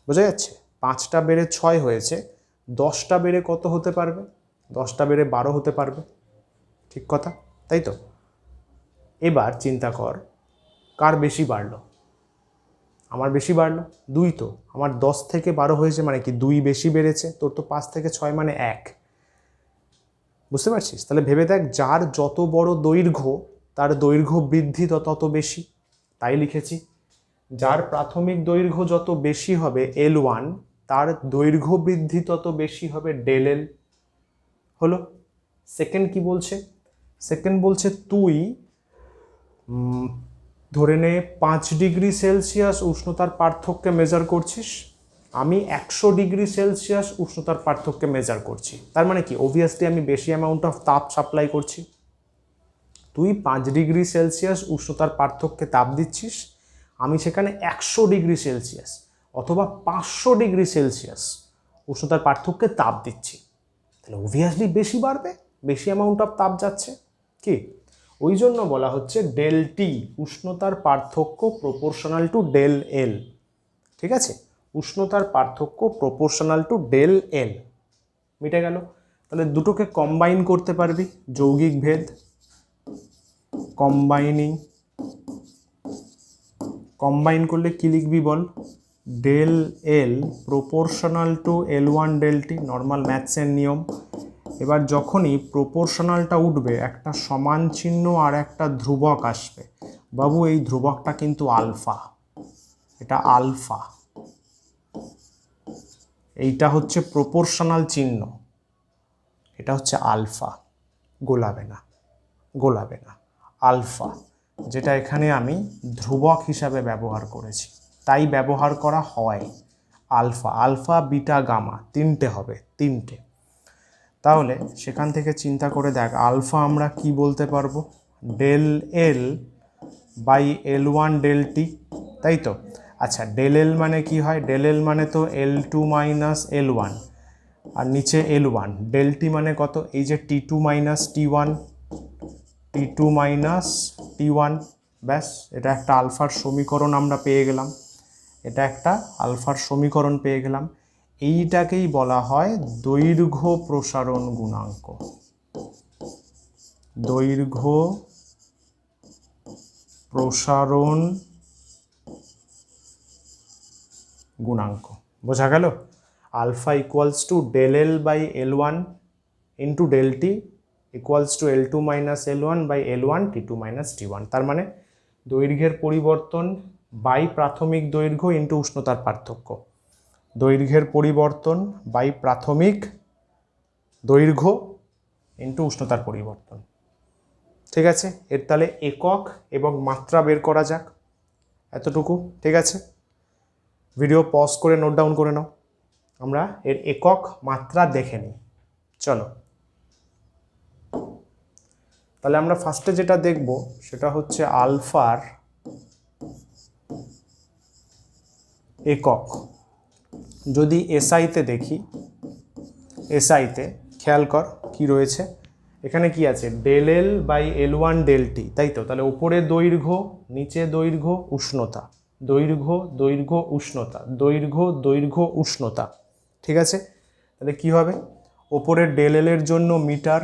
বোঝা যাচ্ছে? 5টা বেড়ে 6 হয়েছে, 10টা বেড়ে কত হতে পারবে? 10টা বেড়ে 12 হতে পারবে। ঠিক কথা, তাই তো? এবার চিন্তা কর, কার বেশি বাড়লো? আমার বেশি বাড়লো, 2 তো। আমার 10 থেকে 12 হয়েছে মানে কি 2 বেশি বেড়েছে। তোর তো 5 থেকে 6 মানে 1। বুঝতে পারছিস? তাহলে ভেবে দেখ, যার যত বড় দৈর্ঘ্য তার দৈর্ঘ্য বৃদ্ধি তত বেশি। তাই লিখেছি, যার প্রাথমিক দৈর্ঘ্য যত বেশি হবে L1, তার দৈর্ঘ্য বৃদ্ধি তত বেশি হবে del L। হলো। সেকেন্ড কি বলছে? সেকেন্ড বলছে তুই ধরে নে 5 ডিগ্রি সেলসিয়াস উষ্ণতার পার্থক্যে মেজার করছিস, আমি 100 ডিগ্রি সেলসিয়াস উষ্ণতার পার্থক্যে মেজার করছি। তার মানে কি, অবভিয়াসলি আমি বেশি অ্যামাউন্ট অফ তাপ সাপ্লাই করছি। তুই 5 ডিগ্রি সেলসিয়াস উষ্ণতার পার্থক্যে তাপ দিচ্ছিস, আমি সেখানে 100 ডিগ্রি সেলসিয়াস অথবা 500 ডিগ্রি সেলসিয়াস উষ্ণতার পার্থক্যে তাপ দিচ্ছি। তাহলে অবভিয়াসলি বেশি বাড়বে, বেশি অ্যামাউন্ট অফ তাপ যাচ্ছে। কি? ওই জন্য বলা হচ্ছে ডেল টি, উষ্ণতার পার্থক্য প্রপোর্শনাল টু ডেল এল। ঠিক আছে? উষ্ণতার পার্থক্য প্রপোর্শনাল টু ডেল এল। মিটে গেল। তাহলে দুটোকে কম্বাইন করতে পারবি, যৌগিক ভেদ, কম্বাইন করলে কি লিখবি বল? Del L proportional to L1 del T, normal ম্যাথসের নিয়ম। এবার যখনই প্রপোর্শনালটা উঠবে, একটা সমান চিহ্ন আর একটা ধ্রুবক আসবে। বাবু এই ধ্রুবকটা কিন্তু আলফা, এটা আলফা। এইটা হচ্ছে প্রপোর্শনাল চিহ্ন, এটা হচ্ছে আলফা। গোলাবে না, আলফা, যেটা এখানে আমি ধ্রুবক হিসাবে ব্যবহার করেছি, তাই ব্যবহার করা হয় আলফা। আলফা, বিটা, গামা তিনটে হবে, তিনটে। তাহলে সেখান থেকে চিন্তা করে দেখ, আলফা আমরা কি বলতে পারবো? Del L by L1 del T, তাই তো? আচ্ছা, ডেল এল মানে কি হয়? ডেল এল মানে তো L2 মাইনাস L1, আর নিচে L1। ডেল টি মানে কত? এই যে T2 minus T1, T2 minus T1। ব্যাস, এটা একটা আলফার সমীকরণ আমরা পেয়ে গেলাম, এটা একটা আলফার সমীকরণ পেয়ে গেলাম। এইটাকেই বলা হয় দৈর্ঘ্য প্রসারণ গুণাঙ্ক। দৈর্ঘ্য প্রসারণ গুণাঙ্ক। বোঝা গেল? Alpha equals to del L by L1 into del T equals to L2 minus L1 by L1 T2 minus T1। তার মানে দৈর্ঘ্যের পরিবর্তন বাই প্রাথমিক দৈর্ঘ্য ইন্টু উষ্ণতার পার্থক্য। দৈর্ঘ্যের পরিবর্তন বাই প্রাথমিক দৈর্ঘ্য ইন্টু উষ্ণতার পরিবর্তন। ঠিক আছে? এর তাহলে একক এবং মাত্রা বের করা যাক। এতটুকু ঠিক আছে? ভিডিও পজ করে নোট ডাউন করে নাও, আমরা এর একক মাত্রা দেখে নিই। চলো, তাহলে আমরা ফার্স্টে যেটা দেখব সেটা হচ্ছে আলফার একক। যদি এসআইতে দেখি, এসআইতে খেয়াল কর কি রয়েছে এখানে, কি আছে? Del L by L1 del T, তাই তো? তাহলে উপরে দৈর্ঘ্য, নিচে দৈর্ঘ্য, উষ্ণতা, দৈর্ঘ্য উষ্ণতা, দৈর্ঘ্য উষ্ণতা। ঠিক আছে? তাহলে কি হবে? ওপরের ডেল এল এর জন্য মিটার,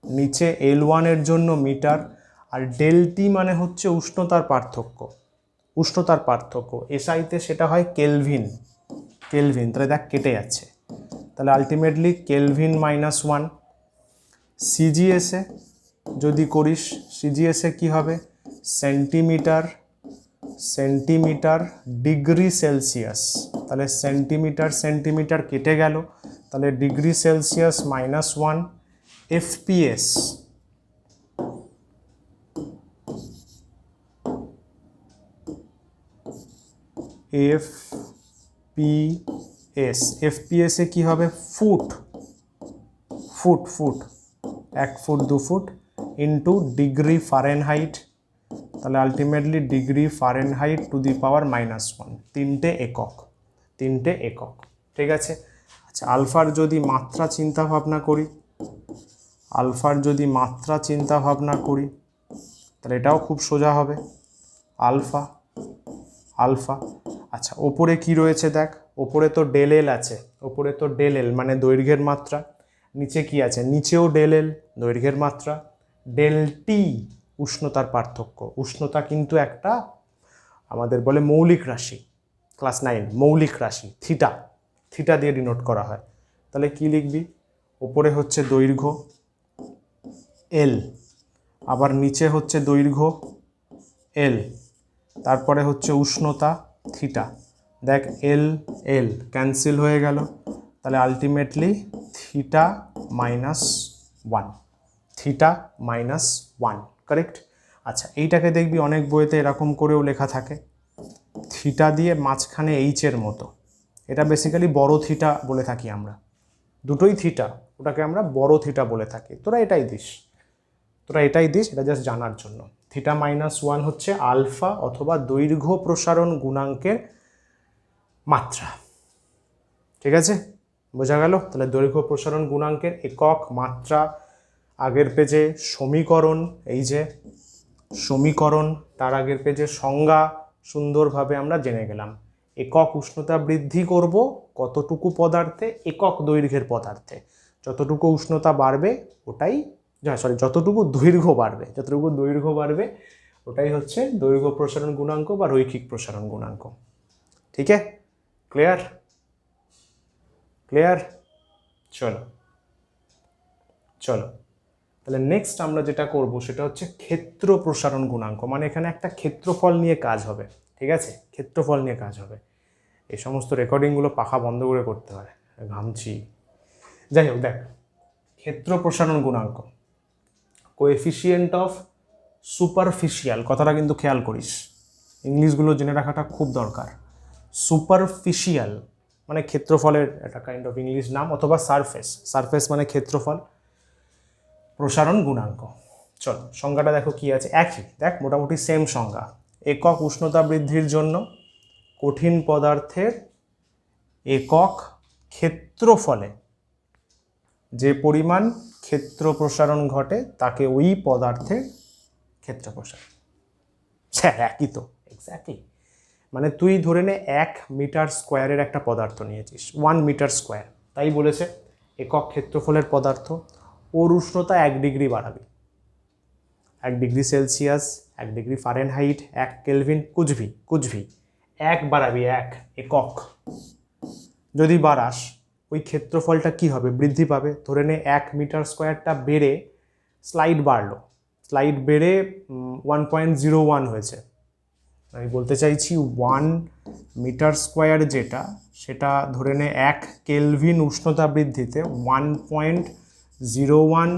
নিচে L1 এর জন্য মিটার, আর ডেল টি মানে হচ্ছে উষ্ণতার পার্থক্য। এসআইতে সেটা হয় কেলভিন। তাহলে দেখ কেটে যাচ্ছে, তাহলে আলটিমেটলি কেলভিন -1। সিজিএসে যদি করিস, সিজিএসে কি হবে? Centimetre degree Celsius. তাহলে সেন্টিমিটার কেটে গেল, তাহলে ডিগ্রি সেলসিয়াস -1। এফপিএস, FPS, FPS-এ কী হবে? Foot, foot foot 1 foot 2 foot into degree Fahrenheit, তাহলে ultimately degree Fahrenheit to the power -1, তিনটে একক, তিনটে একক। ঠিক আছে। আচ্ছা, আলফার যদি মাত্রা চিন্তা ভাবনা করি, আলফার যদি মাত্রা চিন্তা ভাবনা করি তাহলে এটাও খুব সোজা হবে, আলফা আলফা। আচ্ছা, ওপরে কি রয়েছে দেখ, ওপরে তো ডেল এল আছে, ওপরে তো ডেল এল মানে দৈর্ঘ্যের মাত্রা, নিচে কি আছে, নিচেও ডেল এল দৈর্ঘ্যের মাত্রা, ডেল টি উষ্ণতার পার্থক্য। উষ্ণতা কিন্তু একটা আমাদের বলে মৌলিক রাশি, ক্লাস 9 মৌলিক রাশি, থিটা, থিটা দিয়ে ডিনোট করা হয়। তাহলে কি লিখবি, ওপরে হচ্ছে দৈর্ঘ্য এল, আবার নিচে হচ্ছে দৈর্ঘ্য এল, তারপরে হচ্ছে উষ্ণতা থিটা। দেখ এল এল ক্যান্সেল হয়ে গেল, তাহলে আলটিমেটলি থিটা -1, থিটা -1, কারেক্ট। আচ্ছা, এইটাকে দেখবি অনেক বইতে এরকম করেও লেখা থাকে, থিটা দিয়ে মাঝখানে এইচের মতো, এটা বেসিক্যালি বড় থিটা বলে থাকি আমরা, দুটোই থিটা, ওটাকে আমরা বড় থিটা বলে থাকি। তোরা এটাই দিস, তোরা এটাই দিস, এটা জাস্ট জানার জন্য। থিটা -1 হচ্ছে আলফা অথবা দৈর্ঘ্য প্রসারণ গুণাঙ্কের মাত্রা। ঠিক আছে, বোঝা গেল? তাহলে দৈর্ঘ্য প্রসারণ গুণাঙ্কের একক, মাত্রা, আগের পেজে সমীকরণ, এই যে সমীকরণ, তার আগের পেজে সংজ্ঞা সুন্দরভাবে আমরা জেনে গেলাম। একক উষ্ণতা বৃদ্ধি করব কতটুকু পদার্থে, একক দৈর্ঘ্যের পদার্থে। যতটুকু উষ্ণতা বাড়বে ওটাই, যতটুকু দৈর্ঘ্য বাড়বে, যতটুকু দৈর্ঘ্য বাড়বে ওটাই হচ্ছে দৈর্ঘ্য প্রসারণ গুণাঙ্ক বা রৈখিক প্রসারণ গুণাঙ্ক। ঠিক আছে, ক্লিয়ার? ক্লিয়ার? চলো চলো, তাহলে নেক্সট আমরা যেটা করব সেটা হচ্ছে ক্ষেত্র প্রসারণ গুণাঙ্ক, মানে এখানে একটা ক্ষেত্রফল নিয়ে কাজ হবে। ঠিক আছে, ক্ষেত্রফল নিয়ে কাজ হবে। এই সমস্ত রেকর্ডিংগুলো পাখা বন্ধ করে করতে হয়, ঘামছি। যাই হোক, দেখ ক্ষেত্র প্রসারণ গুণাঙ্ক, কোএফিসিয়েন্ট অফ সুপারফিশিয়াল, কথাটা কিন্তু খেয়াল করিস, ইংলিশগুলো জেনে রাখাটা খুব দরকার। সুপারফিশিয়াল মানে ক্ষেত্রফলের একটা কাইন্ড অফ ইংলিশ নাম, অথবা সারফেস, সারফেস মানে ক্ষেত্রফল, প্রসারণ গুণাঙ্ক। চলো সংজ্ঞাটা দেখো কি আছে, একই, দেখ মোটামুটি সেম সংজ্ঞা। একক উষ্ণতা বৃদ্ধির জন্য কঠিন পদার্থের একক ক্ষেত্রফলে যে পরিমাণ ক্ষেত্র প্রসারণ ঘটে তাকে ওই পদার্থের ক্ষেত্র প্রসারণ। হ্যাঁ, একই তো, এক্স্যাক্টলি। মানে তুই ধরে নে 1 মিটার স্কোয়ারের একটা পদার্থ নিয়েছিস, 1 মিটার স্কোয়ার, তাই বলেছে একক ক্ষেত্রফলের পদার্থ, ওর উষ্ণতা 1 ডিগ্রি বাড়াবি, 1 degree Celsius, 1 degree Fahrenheit, 1 kelvin, কুছভি কুছভি, 1 বাড়াবি, 1 একক। যদি বাড়াস ওই ক্ষেত্রফলটা কি হবে, বৃদ্ধি পাবে। ধরে নে 1 মিটার স্কোয়ারটা বেড়ে স্লাইড বাড়লো, স্লাইড বেড়ে 1.01 হয়েছে। আমি বলতে চাইছি 1 মিটার স্কোয়ার যেটা, সেটা ধরে নে 1 কেলভিন উষ্ণতা বৃদ্ধিতে 1.01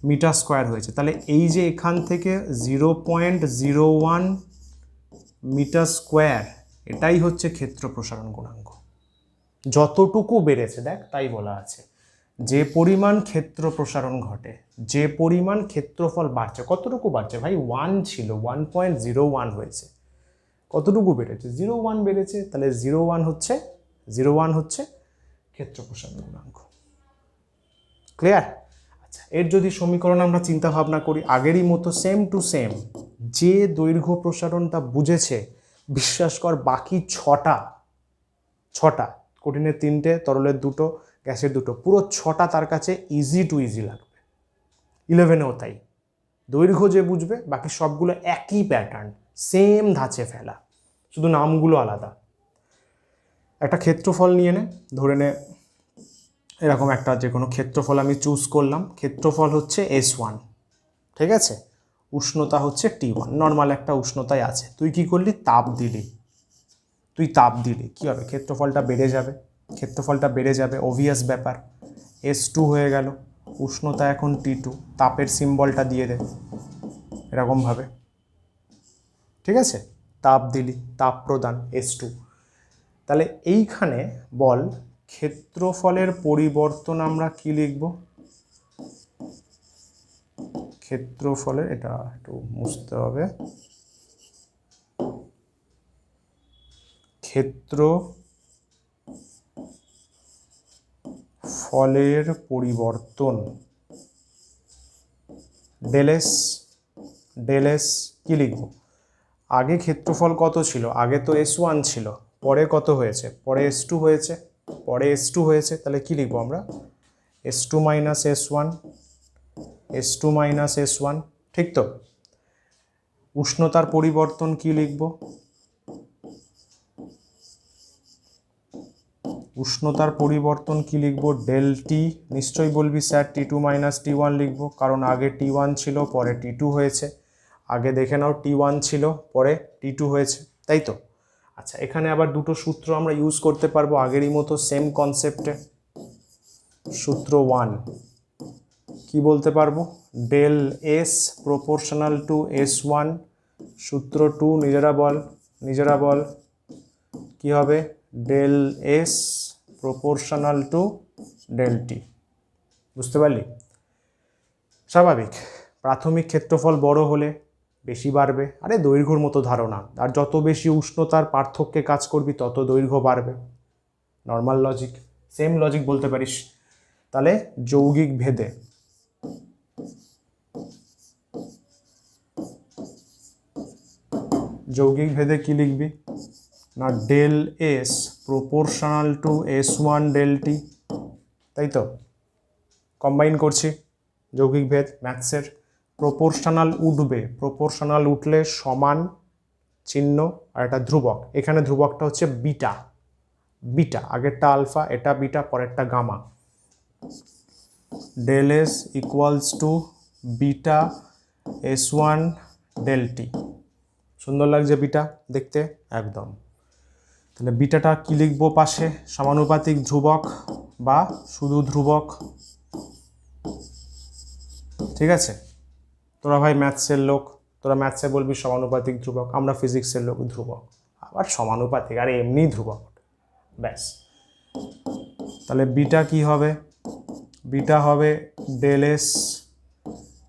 মিটার স্কোয়ার হয়েছে। তাহলে এই যে এখান থেকে 0.01 মিটার স্কোয়ার, এটাই হচ্ছে ক্ষেত্র প্রসারণ গুণাঙ্ক। যতটুকু বেড়েছে দেখ, তাই বলা আছে যে পরিমাণ ক্ষেত্র প্রসারণ ঘটে, যে পরিমাণ ক্ষেত্রফল বাড়ছে, কতটুকু বাড়ছে ভাই, 1 ছিল 1.01 হয়েছে, কতটুকু বেড়েছে, 0.1 বেড়েছে। তাহলে 0.1 হচ্ছে ক্ষেত্র প্রসারণ গুণাঙ্ক। ক্লিয়ার? আচ্ছা, এর যদি সমীকরণ আমরা চিন্তা ভাবনা করি আগেরই মতো সেম টু সেম, যে দৈর্ঘ্য প্রসারণটা বুঝেছে, বিশ্বাস কর বাকি ছটা, কঠিনের 3টে, তরলের 2টো, গ্যাসের 2টো, পুরো 6টা তার কাছে ইজি টু ইজি লাগবে। 11এও তাই, দৈর্ঘ্য যে বুঝবে বাকি সবগুলো একই প্যাটার্ন, সেম ধাঁচে ফেলা, শুধু নামগুলো আলাদা। একটা ক্ষেত্রফল নিয়ে নে, ধরে নে এরকম একটা যে কোনো ক্ষেত্রফল আমি চুজ করলাম, ক্ষেত্রফল হচ্ছে S1, ঠিক আছে, উষ্ণতা হচ্ছে T1, নর্মাল একটা উষ্ণতায় আছে। তুই কি করলি, তাপ দিলি, কি হবে, ক্ষেত্রফলটা বেড়ে যাবে, অবভিয়াস ব্যাপার। S2 হয়ে গেল, উষ্ণতা এখন T2, তাপের সিম্বলটা দিয়ে দে এরকমভাবে, ঠিক আছে। তাপ দিলি, তাপ প্রদান S2। তাহলে এইখানে বল ক্ষেত্রফলের পরিবর্তন আমরা কি লিখব? ক্ষেত্রফলের, এটা একটু মুছতে হবে, ক্ষেত্রফলের পরিবর্তন ডেল এস কি লিখব? আগে ক্ষেত্রফল কত ছিল? আগে তো S1 ছিল, পরে কত হয়েছে? পরে S2 হয়েছে, পরে S2 হয়েছে, তাহলে কি লিখব আমরা? S2 minus S1, S2 minus S1, ঠিক তো? উষ্ণতার পরিবর্তন কি লিখব? উষ্ণতার পরিবর্তন কি লিখব? Del T. নিশ্চয়ই বলবি স্যার T2 মাইনাস T1 লিখব, কারণ আগে T1 ছিল, পরে T2 হয়েছে। আগে দেখে নাও T1 ছিল, পরে T2 হয়েছে, তাই তো? আচ্ছা, এখানে আবার দুটো সূত্র আমরা ইউজ করতে পারবো আগেরই মতো, সেম কনসেপ্টে। সূত্র 1 কি বলতে পারবো? Del S proportional to S1। সূত্র 2 নিজেরা বল কি হবে? Del S proportional to del T. বুঝতে পারলি? স্বাভাবিক, প্রাথমিক ক্ষেত্রফল বড় হলে বেশি বাড়বে, আরে দৈর্ঘ্যর মতো ধারণা, আর যত বেশি উষ্ণতার পার্থক্যে কাজ করবি তত দৈর্ঘ্য বাড়বে। নর্মাল লজিক, সেম লজিক বলতে পারিস। তাহলে যৌগিক ভেদে কি লিখবি? না del S proportional to S1 del T, তাই তো? কম্বাইন করছি যৌগিক ভেদ ম্যাথসের। প্রপোর্শনাল উঠবে, প্রপোর্শনাল উঠলে সমান চিহ্ন আর একটা ধ্রুবক, এখানে ধ্রুবকটা হচ্ছে বিটা। আগেরটা আলফা, এটা বিটা, পরেরটা gamma. Del S equals to beta S1 del T. সুন্দর লাগছে বিটা দেখতে, একদম। তাহলে বিটাটা কি লিখবো পাশে? সমানুপাতিক ধ্রুবক বা শুধু ধ্রুবক, ঠিক আছে? তোরা ভাই ম্যাথসের লোক, তোরা ম্যাথসে বলবি সমানুপাতিক ধ্রুবক, আমরা ফিজিক্সের লোক ধ্রুবক, আবার সমানুপাতিক, আর এমনি ধ্রুবক, ব্যাস। তাহলে বিটা কি হবে? বিটা হবে del S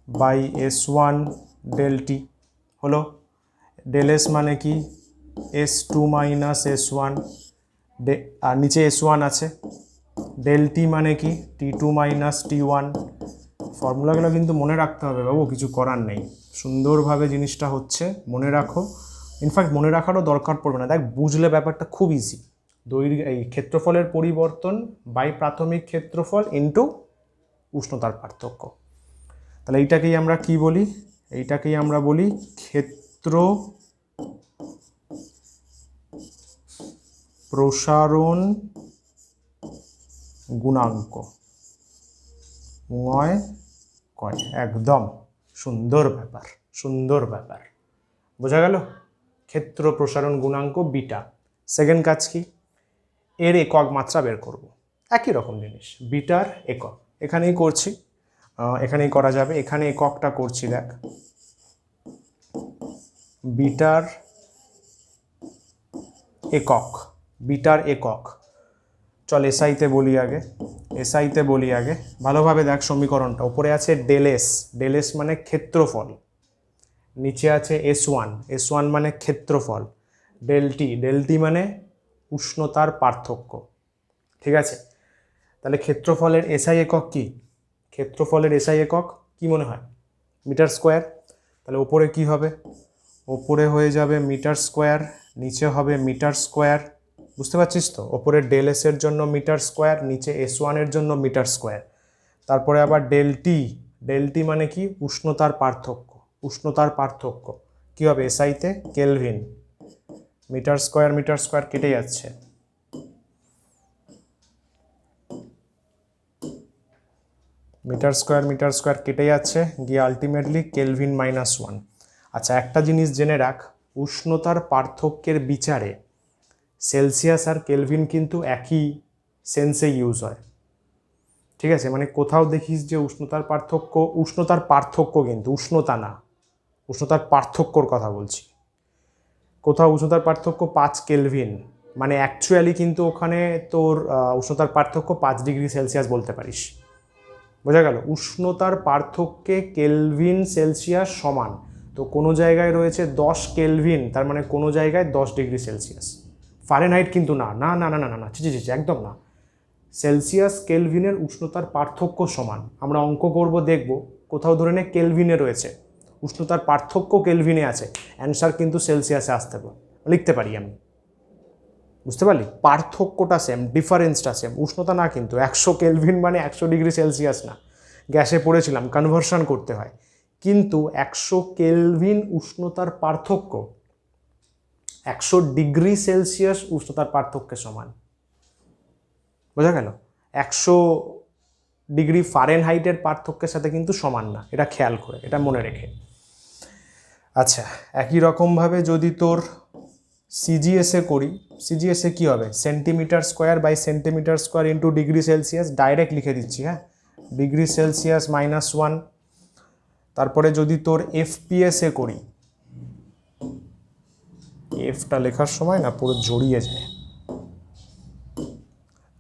by S1 del T. হলো, ডেল এস মানে কি? S2 মাইনাস S1, আর নিচে S1 আছে। ডেল টি মানে কি? T2 minus T1। ফর্মুলাগুলো কিন্তু মনে রাখতে হবে বাবু, কিছু করার নেই, সুন্দরভাবে জিনিসটা হচ্ছে, মনে রাখো। ইনফ্যাক্ট মনে রাখারও দরকার পড়বে না, দেখ বুঝলে ব্যাপারটা খুব ইজি। এই ক্ষেত্রফলের পরিবর্তন বাই প্রাথমিক ক্ষেত্রফল ইন্টু উষ্ণতার পার্থক্য। তাহলে এইটাকেই আমরা কি বলি? এইটাকেই আমরা বলি ক্ষেত্র প্রসারণ গুণাঙ্ক। একদম সুন্দর ব্যাপার, বোঝা গেল? ক্ষেত্র প্রসারণ গুণাঙ্ক বিটা। সেকেন্ড কাজ কি? এর একক মাত্রা বের করব। একই রকম জিনিস, বিটার একক এখানেই করছি, এখানেই করা যাবে। এখানে এককটা করছি, দেখ বিটার একক। চল এসআইতে বলি আগে, ভালোভাবে দেখ সমীকরণটা। উপরে আছে ডেল এস মানে ক্ষেত্রফল, নিচে আছে S1 মানে ক্ষেত্রফল, ডেল টি মানে উষ্ণতার পার্থক্য, ঠিক আছে? তাহলে ক্ষেত্রফলের এসআই একক কি? মনে হয়? Metre square. তাহলে ওপরে কি হবে? ওপরে হয়ে যাবে মিটার স্কোয়ার, নিচে হবে মিটার স্কোয়ার। বুঝতে পারছিস তো? ওপরে ডেল এস এর জন্য মিটার স্কোয়ার, নিচে S1 এর জন্য মিটার স্কোয়ার। তারপরে আবার ডেল টি মানে কি? উষ্ণতার পার্থক্য কি হবে? এসআইতে কেলভিন। মিটার স্কোয়ার কেটে যাচ্ছে, মিটার স্কোয়ার কেটে যাচ্ছে, গিয়ে আলটিমেটলি কেলভিন -1। আচ্ছা, একটা জিনিস জেনে রাখ, উষ্ণতার পার্থক্যের বিচারে সেলসিয়াস আর কেলভিন কিন্তু একই সেন্সে ইউজ হয়, ঠিক আছে? মানে কোথাও দেখিস যে উষ্ণতার পার্থক্য কিন্তু উষ্ণতা না, উষ্ণতার পার্থক্যর কথা বলছি। কোথাও উষ্ণতার পার্থক্য 5 কেলভিন, মানে অ্যাকচুয়ালি কিন্তু ওখানে তোর উষ্ণতার পার্থক্য 5 ডিগ্রি সেলসিয়াস বলতে পারিস। বোঝা গেল? উষ্ণতার পার্থক্যে কেলভিন সেলসিয়াস সমান, তো কোনো জায়গায় রয়েছে 10 কেলভিন, তার মানে কোনো জায়গায় 10 ডিগ্রি সেলসিয়াস। ফারেনহাইট কিন্তু না, না না না না না না, ছি একদম না। সেলসিয়াস কেলভিনের উষ্ণতার পার্থক্য সমান। আমরা অঙ্ক করব, দেখব কোথাও ধরে নে কেলভিনে রয়েছে, উষ্ণতার পার্থক্য কেলভিনে আছে, অ্যান্সার কিন্তু সেলসিয়াসে আসতে পারে, লিখতে পারি আমি। বুঝতে পারলি? পার্থক্যটা সেম, ডিফারেন্সটা সেম, উষ্ণতা না কিন্তু। 100 কেলভিন মানে 100 ডিগ্রি সেলসিয়াস না, গ্যাসে পড়েছিলাম, কনভার্সন করতে হয়। কিন্তু 100 কেলভিন উষ্ণতার পার্থক্য 100 ডিগ্রি সেলসিয়াস উষ্ণতার পার্থক্যের সমান। বোঝা গেল? 100 ডিগ্রি ফারেনহাইটের পার্থক্যের সাথে কিন্তু সমান না, এটা খেয়াল করে, এটা মনে রেখে। আচ্ছা, একই রকমভাবে যদি তোর সিজিএসএ করি, সিজিএসএ কী হবে? Centimetre square by centimetre square into degree Celsius, direct লিখে দিচ্ছি, হ্যাঁ, ডিগ্রি সেলসিয়াস -1। তারপরে যদি তোর এফপিএসএ করি, এফটা লেখার সময় না পুরো জড়িয়ে যায়,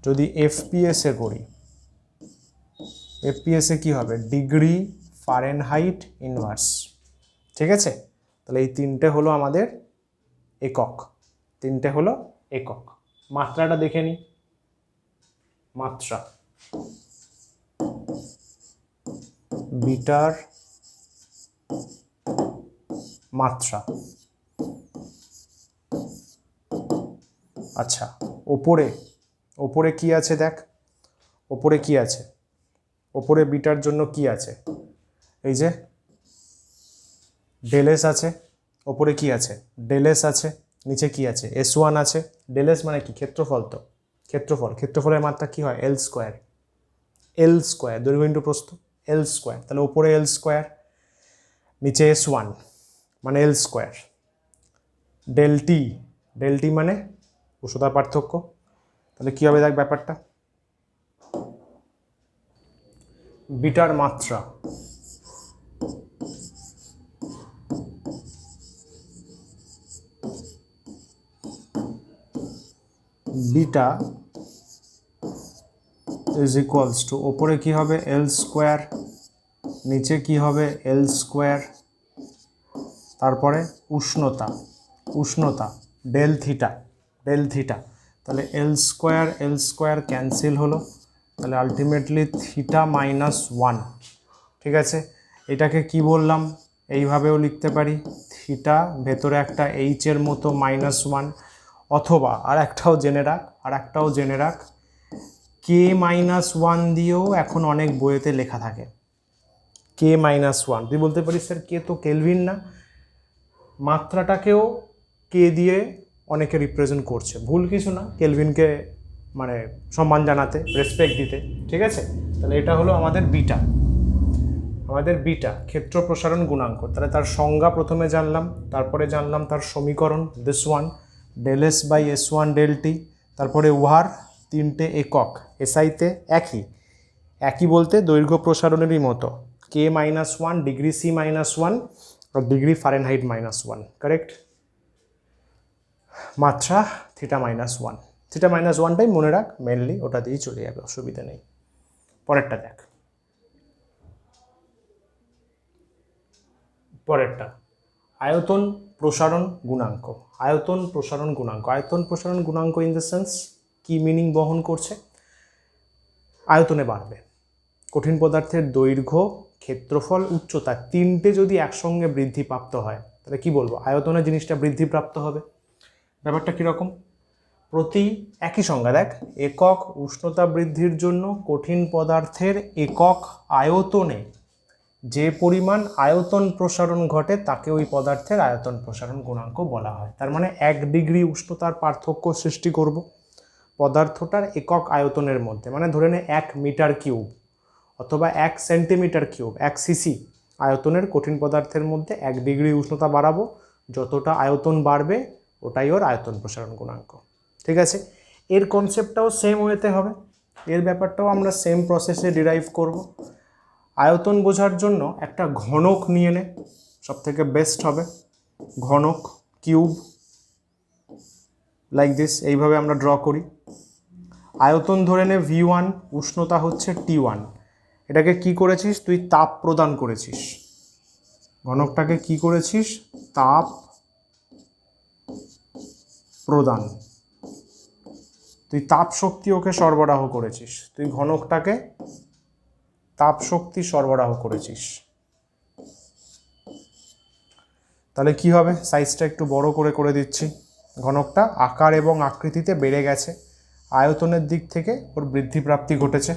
যদি এফপিএসএ করি, এফপিএসএ কী হবে? Degree Fahrenheit inverse. ঠিক আছে? তাহলে এই তিনটে হলো আমাদের একক, তিনটে হলো একক। মাত্রাটা দেখে নিই। মাত্রা, বিটার মাত্রা। আচ্ছা, ওপরে কি আছে দেখ, ওপরে কি আছে? ওপরে বিটার জন্য কি আছে? এই যে ডেলএস আছে, ওপরে কি আছে? ডেলএস আছে, নিচে কি আছে? S1 আছে। ডেলএস মানে কি? ক্ষেত্রফল। তো ক্ষেত্রফলের মাত্রা কি হয়? L square. দৈর্ঘ্য ইন্টু প্রস্থ, L স্কোয়ার। তাহলে ওপরে L স্কোয়ার, নিচে S1 মানে L স্কোয়ার। ডেল টি মানে উষ্ণতার পার্থক্য। তাহলে কী হবে দেখ ব্যাপারটা, বিটার মাত্রা বিটা ইজ ইকুয়ালস টু, ওপরে কী হবে? L স্কোয়ার, নিচে কি হবে? L স্কোয়ার, তারপরে উষ্ণতা ডেল থিটা। তাহলে L স্কোয়ার ক্যান্সেল হলো, তাহলে আলটিমেটলি থিটা -1। ঠিক আছে? এটাকে কি বললাম? এইভাবেও লিখতে পারি, থিটা ভেতরে একটা এইচের মতো -1, অথবা আর একটাও জেনে রাখ K-1 দিয়েও এখন অনেক বইয়েতে লেখা থাকে। K-1 তুই বলতে পারিস স্যার কে তো কেলভিন না, মাত্রাটাকেও কে দিয়ে অনেকে রিপ্রেজেন্ট করছে, ভুল কিছু না, কেলভিনকে মানে সম্মান জানাতে, রেসপেক্ট দিতে। ঠিক আছে? তাহলে এটা হলো আমাদের বিটা, ক্ষেত্র প্রসারণ গুণাঙ্ক। তাহলে তার সংজ্ঞা প্রথমে জানলাম, তারপরে জানলাম তার সমীকরণ, this one, ∇s by S1 ∆t। তারপরে উহার তিনটে একক, এসআইতে একই বলতে দৈর্ঘ্য প্রসারণেরই মতো, K-1, ডিগ্রি C-1 আর ডিগ্রি ফারেনহাইট -1, কারেক্ট। মাত্রা থিটা-1টাই মনে রাখ, মেনলি ওটা দিয়েই চলে যাবে, অসুবিধা নেই। পরেরটা দেখ, আয়তন প্রসারণ গুণাঙ্ক। আয়তন প্রসারণ গুণাঙ্ক ইন দ্য সেন্স কি মিনিং বহন করছে? আয়তনে বাড়বে, কঠিন পদার্থের দৈর্ঘ্য, ক্ষেত্রফল, উচ্চতা তিনটে যদি একসঙ্গে বৃদ্ধিপ্রাপ্ত হয়, তাহলে কি বলবো? আয়তনে জিনিসটা বৃদ্ধিপ্রাপ্ত হবে। ব্যাপারটা কীরকম? প্রতি একই সংজ্ঞা দেখ, একক উষ্ণতা বৃদ্ধির জন্য কঠিন পদার্থের একক আয়তনে যে পরিমাণ আয়তন প্রসারণ ঘটে তাকে ওই পদার্থের আয়তন প্রসারণ গুণাঙ্ক বলা হয়। তার মানে 1 ডিগ্রি উষ্ণতার পার্থক্য সৃষ্টি করব পদার্থটার একক আয়তনের মধ্যে, মানে ধরে নে 1 মিটার কিউব অথবা 1 সেন্টিমিটার কিউব, 1 সিসি আয়তনের কঠিন পদার্থের মধ্যে 1 ডিগ্রি উষ্ণতা বাড়াবো, যতটা আয়তন বাড়বে ওটাই ওর আয়তন প্রসারণ গুণাঙ্ক। ঠিক আছে? এর কনসেপ্টটাও সেম ওয়েতে হবে, এর ব্যাপারটাও আমরা সেম প্রসেসে ডিরাইভ করব। আয়তন বোঝার জন্য একটা ঘনক নিয়ে নে, সব থেকে বেস্ট হবে ঘনক, কিউব। লাইক দিস, এইভাবে আমরা ড্র করি। আয়তন ধরে নে V1, উষ্ণতা হচ্ছে T1, এটাকে কি করেছিস তুই, তাপ প্রদান করেছিস, ঘনকটাকে কি করেছিস, তাপ প্রদান, তুই তাপ শক্তি ওকে সরবরাহ করেছিস, তুই ঘনকটাকে তাপ শক্তি সরবরাহ করেছিস। তাহলে কি হবে, সাইজটা একটু বড় করে দিচ্ছি, ঘনকটা আকার এবং আকৃতিতে বেড়ে গেছে, আয়তনের দিক থেকে ওর বৃদ্ধি প্রাপ্তি ঘটেছে।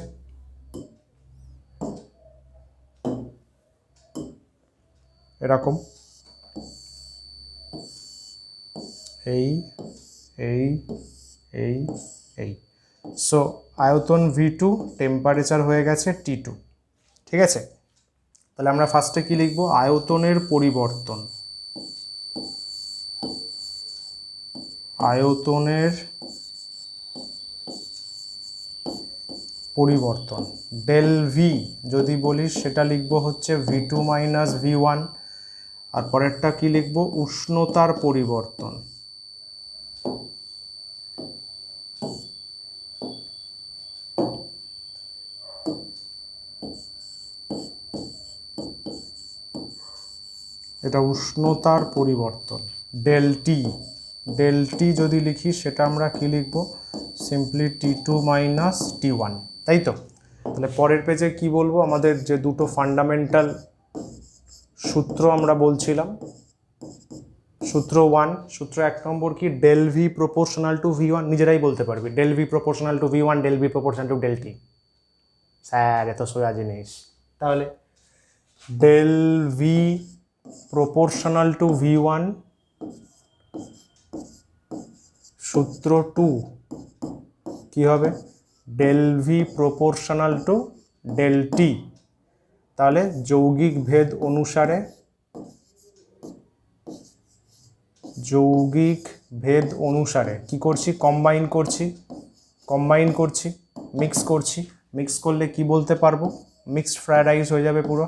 এরকম এই এই এই এই সো আয়তন V2, টেম্পারেচার হয়ে গেছে T2। ঠিক আছে, তাহলে আমরা ফার্স্টে কি লিখব, আয়তনের পরিবর্তন, আয়তনের পরিবর্তন ডেল ভি যদি বলিস সেটা লিখব হচ্ছে V2 মাইনাস V1, আর পরেরটা কি লিখব, উষ্ণতার পরিবর্তন, এটা উষ্ণতার পরিবর্তন ডেল টি, ডেল টি যদি লিখি সেটা আমরা কি লিখব, সিম্পলি T2 মাইনাস T1, তাই তো। তাহলে পরের পেজে কি বলবো, আমাদের যে দুটো ফান্ডামেন্টাল সূত্র আমরা বলছিলাম, সূত্র 1, সূত্র 1 নম্বর কি, del V proportional to V1, নিজেরাই বলতে পারবি, del V proportional to V1, del V proportional to del T, sir এত সোজা জিনিস। তাহলে del V proportional to V1, সূত্র 2 কি হবে, del V proportional to del T. তাহলে যৌগিক ভেদ অনুসারে, যৌগিক ভেদ অনুসারে কি করছি, কম্বাইন করছি, মিক্স করছি, মিক্স করলে কি বলতে পারবো, মিক্সড ফ্রাইড রাইস হয়ে যাবে পুরো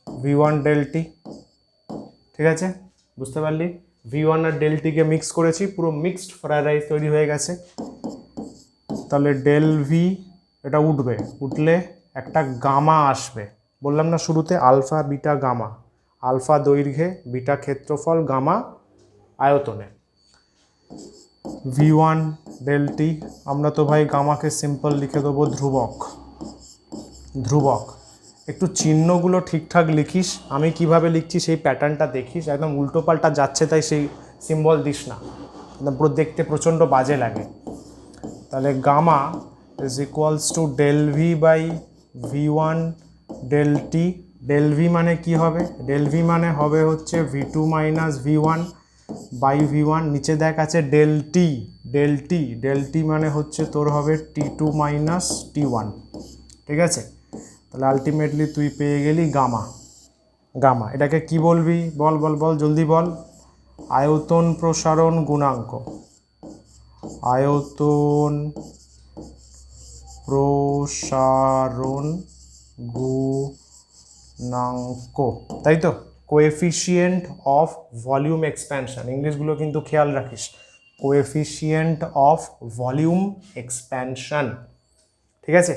V1 ডেল টি। ঠিক আছে, বুঝতে পারলি, V1 আর ডেল টিকে মিক্স করেছি, পুরো মিক্সড ফ্রাইড রাইস তৈরি হয়ে গেছে। তাহলে ডেল ভি এটা উঠবে, উঠলে একটা গামা আসবে, বললাম না শুরুতে, আলফা বিটা গামা, আলফা দৈর্ঘ্যে, বিটা ক্ষেত্রফল, গামা আয়তনে। V1 ডেল টি, আমরা তো ভাই গামাকে সিম্পল লিখে দেবো ধ্রুবক, ধ্রুবক। একটু চিহ্নগুলো ঠিকঠাক লিখিস, আমি কিভাবে লিখছি সেই প্যাটার্নটা দেখিস, একদম উল্টো পাল্টা যাচ্ছে তাই সেই সিম্বল দিস না, পুরো দেখতে প্রচণ্ড বাজে লাগে। তাহলে gamma is equals to del V by V1 del T, del V মানে কি হবে, ডেল ভি মানে হবে হচ্ছে V2 minus V1 by V1, নিচে দেখ আছে del T, del T, del T মানে হচ্ছে তোর হবে T2 মাইনাস T1। ঠিক আছে, তাহলে আলটিমেটলি তুই পেয়ে গেলি গামা, গামা এটাকে কি বলবি, বল বল বল জলদি বল, আয়তন প্রসারণ গুণাঙ্ক, আয়তন প্রসারণ গুণাঙ্ক, তাই তো, কোএফিসিয়েন্ট অফ ভলিউম এক্সপ্যানশন, ইংলিশগুলো কিন্তু খেয়াল রাখিস, কোএফিসিয়েন্ট অফ ভলিউম এক্সপ্যানশন। ঠিক আছে,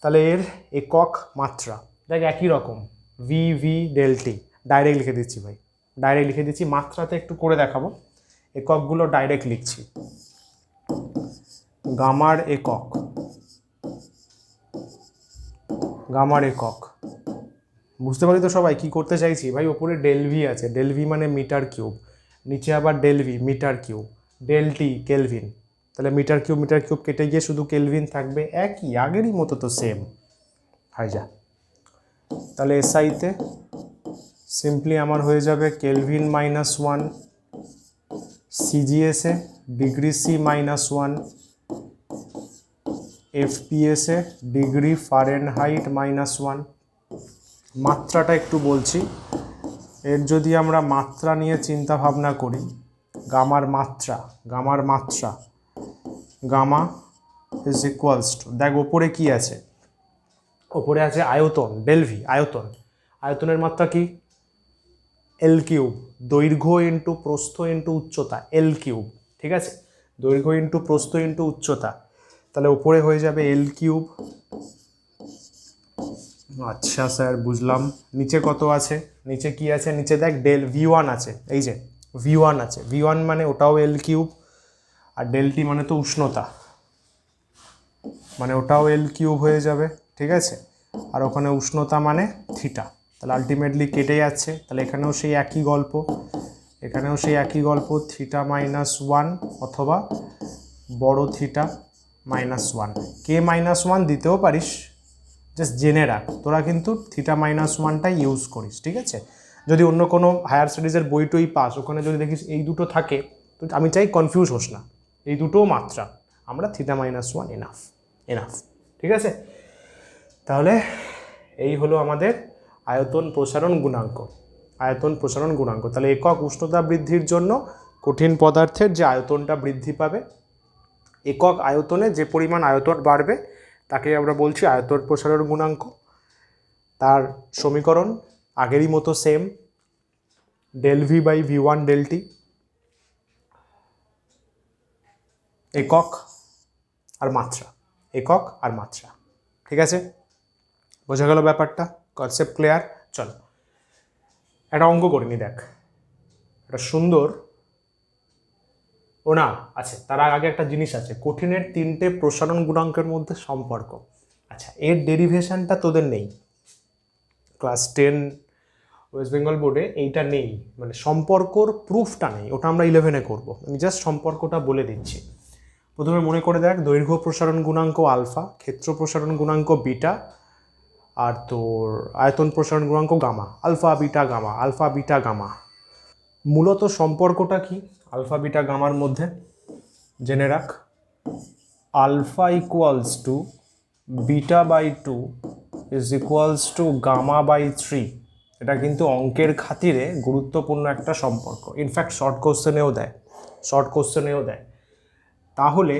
তাহলে এর একক মাত্রা দেখ একই রকম, ভি ডেল টি, ডাইরেক্ট লিখে দিচ্ছি ভাই, ডাইরেক্ট লিখে দিচ্ছি, মাত্রাতে একটু করে দেখাবো, এককগুলো ডাইরেক্ট লিখছি। গামার একক, গামার একক বুঝতে পারি তো সবাই কি করতে চাইছি ভাই, ওপরে ডেল ভি আছে, ডেল ভি মানে মিটার কিউব, নিচে আবার del V metre cube, del T kelvin, তাহলে মিটার কিউব কেটে গিয়ে শুধু কেলভিন থাকবে, একই আগেরই মতো তো সেম হয় যা। তাহলে এসআইতে সিম্পলি আমার হয়ে যাবে কেলভিন -1, সিজিএসে ডিগ্রি সি -1, এফপিএসে ডিগ্রি ফারেনহাইট -1। মাত্রাটা একটু বলছি, এর যদি আমরা মাত্রা নিয়ে চিন্তা ভাবনা করি, গামার মাত্রা, গামা ইজ ইকুয়ালস টু, দেখ ওপরে কি আছে, ওপরে আছে আয়তন ডেল ভি, আয়তন, আয়তনের মাত্রা কি, এল কিউব, দৈর্ঘ্য ইন্টু প্রস্থ ইন্টু উচ্চতা, এল কিউব। ঠিক আছে, দৈর্ঘ্য ইন্টু প্রস্থ ইন্টু উচ্চতা, তাহলে উপরে হয়ে যাবে এল কিউব। আচ্ছা স্যার বুঝলাম। নিচে কত আছে, নিচে কি আছে, নিচে দেখ ডেল V1 আছে, এই যে V1 আছে, V1 মানে ওটাও এল কিউব, আর ডেলটি মানে তো উষ্ণতা, মানে ওটাও এল কিউব হয়ে যাবে, ঠিক আছে, আর ওখানে উষ্ণতা মানে থিটা, তাহলে আলটিমেটলি কেটে যাচ্ছে, তাহলে এখানেও সেই একই গল্প, এখানেও সেই একই গল্প, থিটা -1 অথবা বড় থিটা -1, কে -1 দিতেও পারিস, জাস্ট জেনে রাখ, তোরা কিন্তু থিটা -1টাই ইউজ করিস, ঠিক আছে। যদি অন্য কোনো হায়ার স্টাডিজের বই টই পাস, ওখানে যদি দেখিস এই দুটো থাকে, তো আমি চাই কনফিউজ হোস না, এই দুটোও মাত্রা, আমরা থিটা -1 এনাফ এনাফ, ঠিক আছে। তাহলে এই হলো আমাদের আয়তন প্রসারণ গুণাঙ্ক, আয়তন প্রসারণ গুণাঙ্ক। তাহলে একক উষ্ণতা বৃদ্ধির জন্য কঠিন পদার্থের যে আয়তনটা বৃদ্ধি পাবে, একক আয়তনে যে পরিমাণ আয়তন বাড়বে তাকে আমরা বলছি আয়তন প্রসারণ গুণাঙ্ক। তার সমীকরণ আগেরই মতো same, del V by V1 del T, একক আর মাত্রা, একক আর মাত্রা, ঠিক আছে, বোঝা গেল ব্যাপারটা, কনসেপ্ট ক্লিয়ার। চলো একটা অঙ্ক করে নি, দেখ একটা সুন্দর, ও না আছে তার আগে একটা জিনিস আছে, কঠিনের 3টে প্রসারণ গুণাঙ্কের মধ্যে সম্পর্ক। আচ্ছা, এর ডেরিভেশনটা তোদের নেই, ক্লাস 10 ওয়েস্ট বেঙ্গল বোর্ডে এইটা নেই, মানে সম্পর্কর প্রুফটা নেই, ওটা আমরা 11-এ করবো, আমি জাস্ট সম্পর্কটা বলে দিচ্ছি। প্রথমে মনে করে দেখ, দৈর্ঘ্য প্রসারণ গুণাঙ্ক আলফা, ক্ষেত্র প্রসারণ গুণাঙ্ক বিটা, আর তোর আয়তন প্রসারণ গুণাঙ্ক gamma, alpha beta gamma, alpha beta gamma. মূলত সম্পর্কটা কি আলফা বিটা গামার মধ্যে, জেনে রাখ, alpha equals to beta by 2 is equals to gamma by 3। এটা কিন্তু অঙ্কের খাতিরে গুরুত্বপূর্ণ একটা সম্পর্ক, ইনফ্যাক্ট শর্ট কোশ্চেনেও দেয়। তাহলে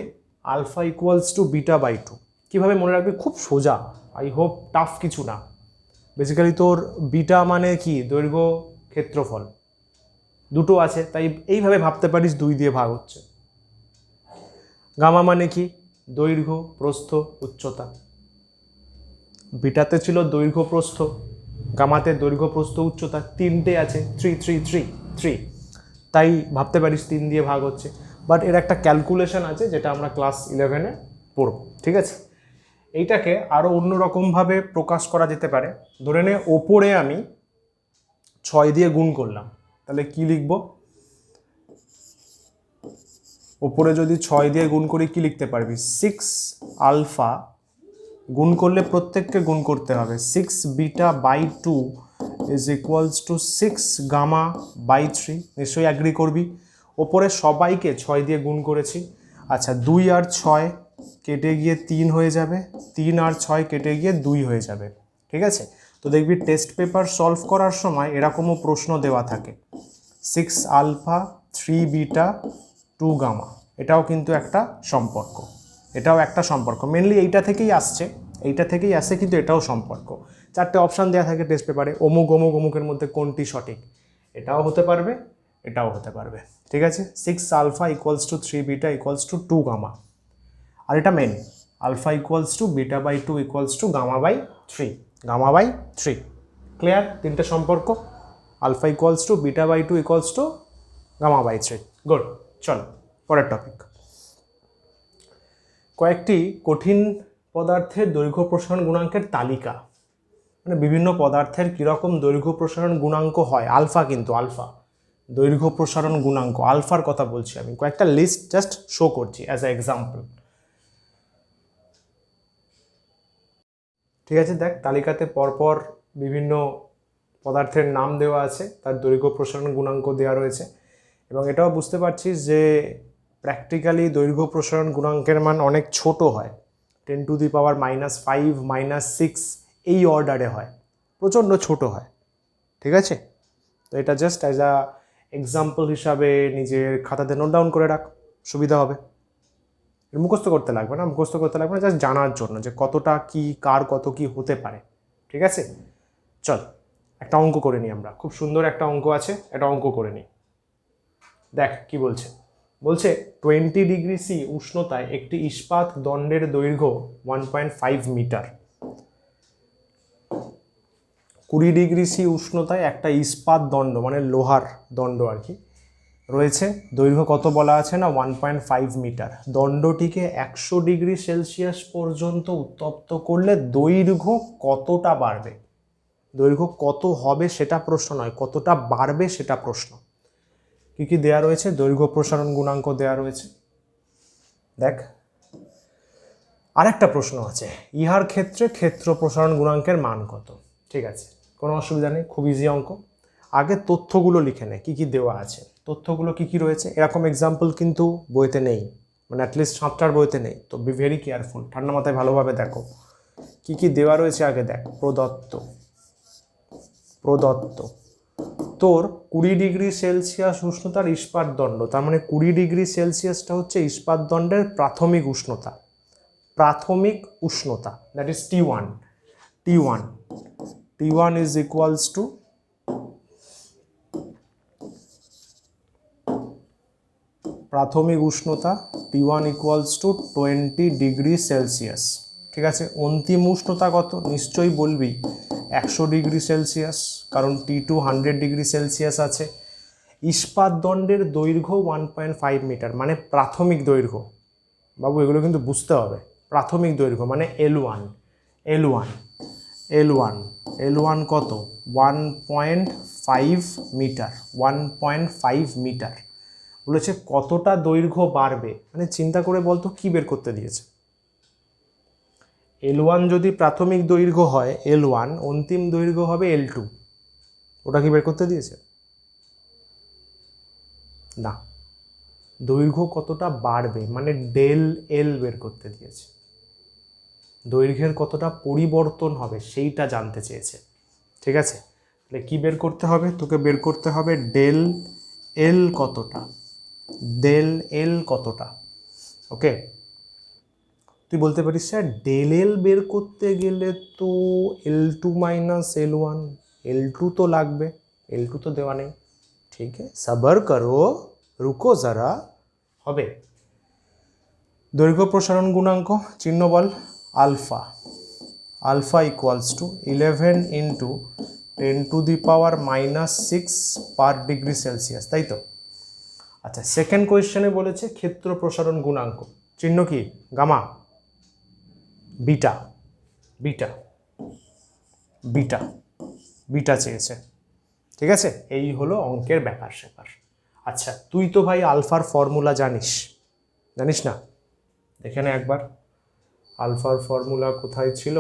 alpha equals to beta by 2 কীভাবে মনে রাখবি, খুব সোজা, আই হোপ টাফ কিছু না। বেসিক্যালি তোর বিটা মানে কি, দৈর্ঘ্য ক্ষেত্রফল, দুটো আছে, তাই এইভাবে ভাবতে পারিস 2 দিয়ে ভাগ হচ্ছে। গামা মানে কি, দৈর্ঘ্য প্রস্থ উচ্চতা, বিটাতে ছিল দৈর্ঘ্য প্রস্থ, গামাতে দৈর্ঘ্য প্রস্থ উচ্চতা, 3টে আছে, 3 3 3 3, তাই ভাবতে পারিস 3 দিয়ে ভাগ হচ্ছে। বাট এর একটা ক্যালকুলেশন আছে যেটা আমরা ক্লাস 11-এ পড়ব, ঠিক আছে। এইটাকে আরও অন্যরকমভাবে প্রকাশ করা যেতে পারে, ধরে নে ওপরে আমি 6 দিয়ে গুণ করলাম, তাহলে কি লিখব, ওপরে যদি 6 দিয়ে গুণ করি কি লিখতে পারবি, 6 আলফা, গুণ করলে প্রত্যেককে গুণ করতে হবে, 6 beta by 2 is equals to 6 gamma by 3, নিশ্চয়ই অ্যাগ্রি করবি। ওপরে সবাইকে 6 দিয়ে গুণ করেছি। আচ্ছা, 2 আর 6 কেটে গিয়ে 3 হয়ে যাবে, 3 আর 6 কেটে গিয়ে 2 হয়ে যাবে, ঠিক আছে। তো দেখবি টেস্ট পেপার সলভ করার সময় এরকমও প্রশ্ন দেওয়া থাকে, 6 আলফা 3 বিটা 2 গামা, এটাও কিন্তু একটা সম্পর্ক, এটাও একটা সম্পর্ক, মেনলি এইটা থেকেই আসছে, কিন্তু এটাও সম্পর্ক। 4টে অপশান দেওয়া থাকে টেস্ট পেপারে, অমুক অমুক অমুকের মধ্যে কোনটি সঠিক, এটাও হতে পারবে, এটাও হতে পারবে, ঠিক আছে। 6 alpha equals to 3 beta equals to 2 gamma, আর এটা main, alpha equals to beta by 2 equals to gamma by 3, gamma by 3, clear 3টে সম্পর্ক, alpha equals to beta by 2 equals to gamma by 3, good. চলো পরের টপিক, কয়েকটি কঠিন পদার্থের দৈর্ঘ্য প্রসারণ গুণাঙ্কের তালিকা, মানে বিভিন্ন পদার্থের কীরকম দৈর্ঘ্য প্রসারণ গুণাঙ্ক হয়, আলফা, কিন্তু আলফা দৈর্ঘ্য প্রসারণ গুণাঙ্ক, আলফার কথা বলছি আমি, কয়েকটা লিস্ট জাস্ট শো করছি অ্যাজ এ এক্সাম্পল, ঠিক আছে। দেখ তালিকাতে পরপর বিভিন্ন পদার্থের নাম দেওয়া আছে, তার দৈর্ঘ্য প্রসারণ গুণাঙ্ক দেওয়া রয়েছে, এবং এটাও বুঝতে পারছিস যে প্র্যাকটিক্যালি দৈর্ঘ্য প্রসারণ গুণাঙ্কের মান অনেক ছোট হয়, 10⁻⁻5 -6 এই অর্ডারে হয়, প্রচণ্ড ছোট হয়, ঠিক আছে। তো এটা জাস্ট অ্যাজ আ এক্সাম্পল হিসাবে নিজের খাতাতে নোট ডাউন করে রাখ, সুবিধা হবে, মুখস্থ করতে লাগবে না, জাস্ট জানার জন্য যে কতটা কি, কার কত কি হতে পারে, ঠিক আছে। চল একটা অঙ্ক করে নিই আমরা, খুব সুন্দর একটা অঙ্ক আছে, একটা অঙ্ক করে নিই। দেখ কি বলছে, বলছে 20 ডিগ্রি সি উষ্ণতায় একটি ইস্পাত দণ্ডের দৈর্ঘ্য 1.5 মিটার। 20 ডিগ্রি সি উষ্ণতায় একটা ইস্পাত দণ্ড মানে লোহার দণ্ড আর কি রয়েছে, দৈর্ঘ্য কত বলা আছে না 1.5 মিটার। দণ্ডটিকে 100 ডিগ্রি সেলসিয়াস পর্যন্ত উত্তপ্ত করলে দৈর্ঘ্য কতটা বাড়বে? দৈর্ঘ্য কত হবে সেটা প্রশ্ন নয়, কতটা বাড়বে সেটা প্রশ্ন। কি কি দেয়া রয়েছে? দৈর্ঘ্য প্রসারণ গুণাঙ্ক দেয়া রয়েছে। দেখ আরেকটা প্রশ্ন আছে, ইহার ক্ষেত্রে ক্ষেত্র প্রসারণ গুণাঙ্কের মান কত? ঠিক আছে, কোনো অসুবিধা নেই, খুব ইজি অঙ্ক। আগে তথ্যগুলো লিখে নে, কি কি দেওয়া আছে, তথ্যগুলো কি কি রয়েছে। এরকম এক্সাম্পল কিন্তু বইতে নেই, মানে অ্যাটলিস্ট 7টার বইতে নেই, তো বি ভেরি কেয়ারফুল, ঠান্ডা মাথায় ভালোভাবে দেখো কি কি দেওয়া রয়েছে। আগে দেখ, প্রদত্ত তোর 20 ডিগ্রি সেলসিয়াস উষ্ণতার ইস্পাত দণ্ড, তার মানে 20 ডিগ্রি সেলসিয়াসটা হচ্ছে ইস্পাত দণ্ডের প্রাথমিক উষ্ণতা, that is T1 is equals to প্রাথমিক উষ্ণতা T1 equals to 20 degree Celsius. ঠিক আছে, অন্তিম উষ্ণতা কত? নিশ্চয়ই বলবি 100 ডিগ্রি সেলসিয়াস, কারণ T2 100 ডিগ্রি সেলসিয়াস আছে। ইস্পাত দণ্ডের দৈর্ঘ্য 1.5 মিটার, মানে প্রাথমিক দৈর্ঘ্য। বাবু এগুলো কিন্তু বুঝতে হবে, প্রাথমিক দৈর্ঘ্য মানে L1 কত? 1.5 মিটার, 1.5 মিটার। বলেছে কতটা দৈর্ঘ্য বাড়বে, মানে চিন্তা করে বলতো কি বের করতে দিয়েছে। L1 যদি প্রাথমিক দৈর্ঘ্য হয় L1, অন্তিম দৈর্ঘ্য হবে L2, ওটা কি বের করতে দিয়েছে? না, দৈর্ঘ্য কতটা বাড়বে মানে ডেল এল বের করতে দিয়েছে, দৈর্ঘ্যের কতটা পরিবর্তন হবে সেইটা জানতে চেয়েছে। ঠিক আছে, তাহলে কি বের করতে হবে? তোকে বের করতে হবে ডেল এল কতটা, ওকে। তুই বলতে পারিস স্যার ডেল এল বের করতে গেলে তো L2 মাইনাস L1, L2 তো লাগবে, L2 তো দেওয়া নেই। ঠিক আছে, সবর করো, রুকো যারা, হবে। দৈর্ঘ্য প্রসারণ গুণাঙ্ক চিহ্ন বল, alpha equals to 11 into 10 to the power -6 per degree Celsius, তাই তো? আচ্ছা, সেকেন্ড কোয়েশ্চেনে বলেছে ক্ষেত্র প্রসারণ গুণাঙ্ক, চিহ্ন কি? গামা, বিটা চেয়েছে। ঠিক আছে, এই হলো অঙ্কের ব্যাপার স্যাপার। আচ্ছা, তুই তো ভাই আলফার ফর্মুলা জানিস না? এখানে একবার আলফার ফর্মুলা কোথায় ছিল?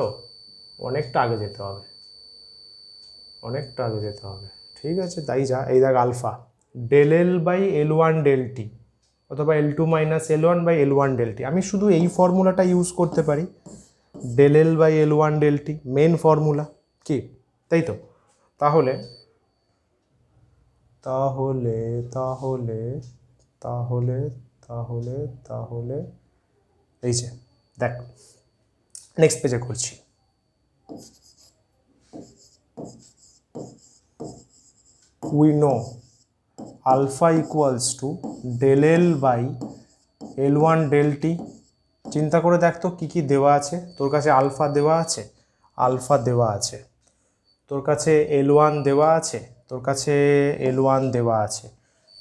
অনেকটা আগে যেতে হবে। ঠিক আছে, তাই যা। এই দেখ, alpha del L by L1 del T অথবা L2 minus L1 by L1 del টি। আমি শুধু এই ফর্মুলাটা ইউজ করতে পারি, del L by L1 del T, main formula কি, তাই তো? তাহলে তাহলে তাহলে তাহলে তাহলে তাহলে এই যে দেখ, নেক্সট পেজে করছি। we know alpha equals to del L by L1 del T। চিন্তা করে দেখ তো কি কি দেওয়া আছে তোর কাছে। আলফা দেওয়া আছে, তোর কাছে L1 দেওয়া আছে,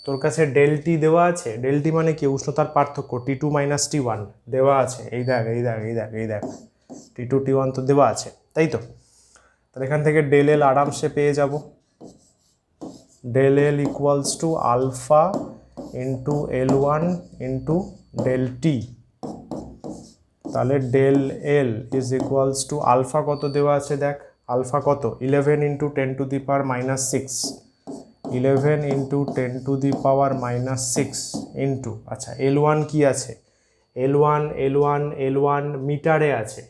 তোর কাছে ডেল টি দেওয়া আছে। ডেল টি মানে কি? উষ্ণতার পার্থক্য, T2 মাইনাস T1 দেওয়া আছে। এই দেখ T2 T1 তো দেওয়া আছে, তাই তো? তাহলে এখান থেকে ডেল এল আরামসে পেয়ে যাব, del L equals to alpha into L1 into del T. তাহলে del L is equals to alpha কত দেওয়া আছে দেখ, আলফা কত? 11 into 10 to the power -6, 11 into 10 to the power -6 into, আচ্ছা L1 কি আছে? L1 মিটারে আছে,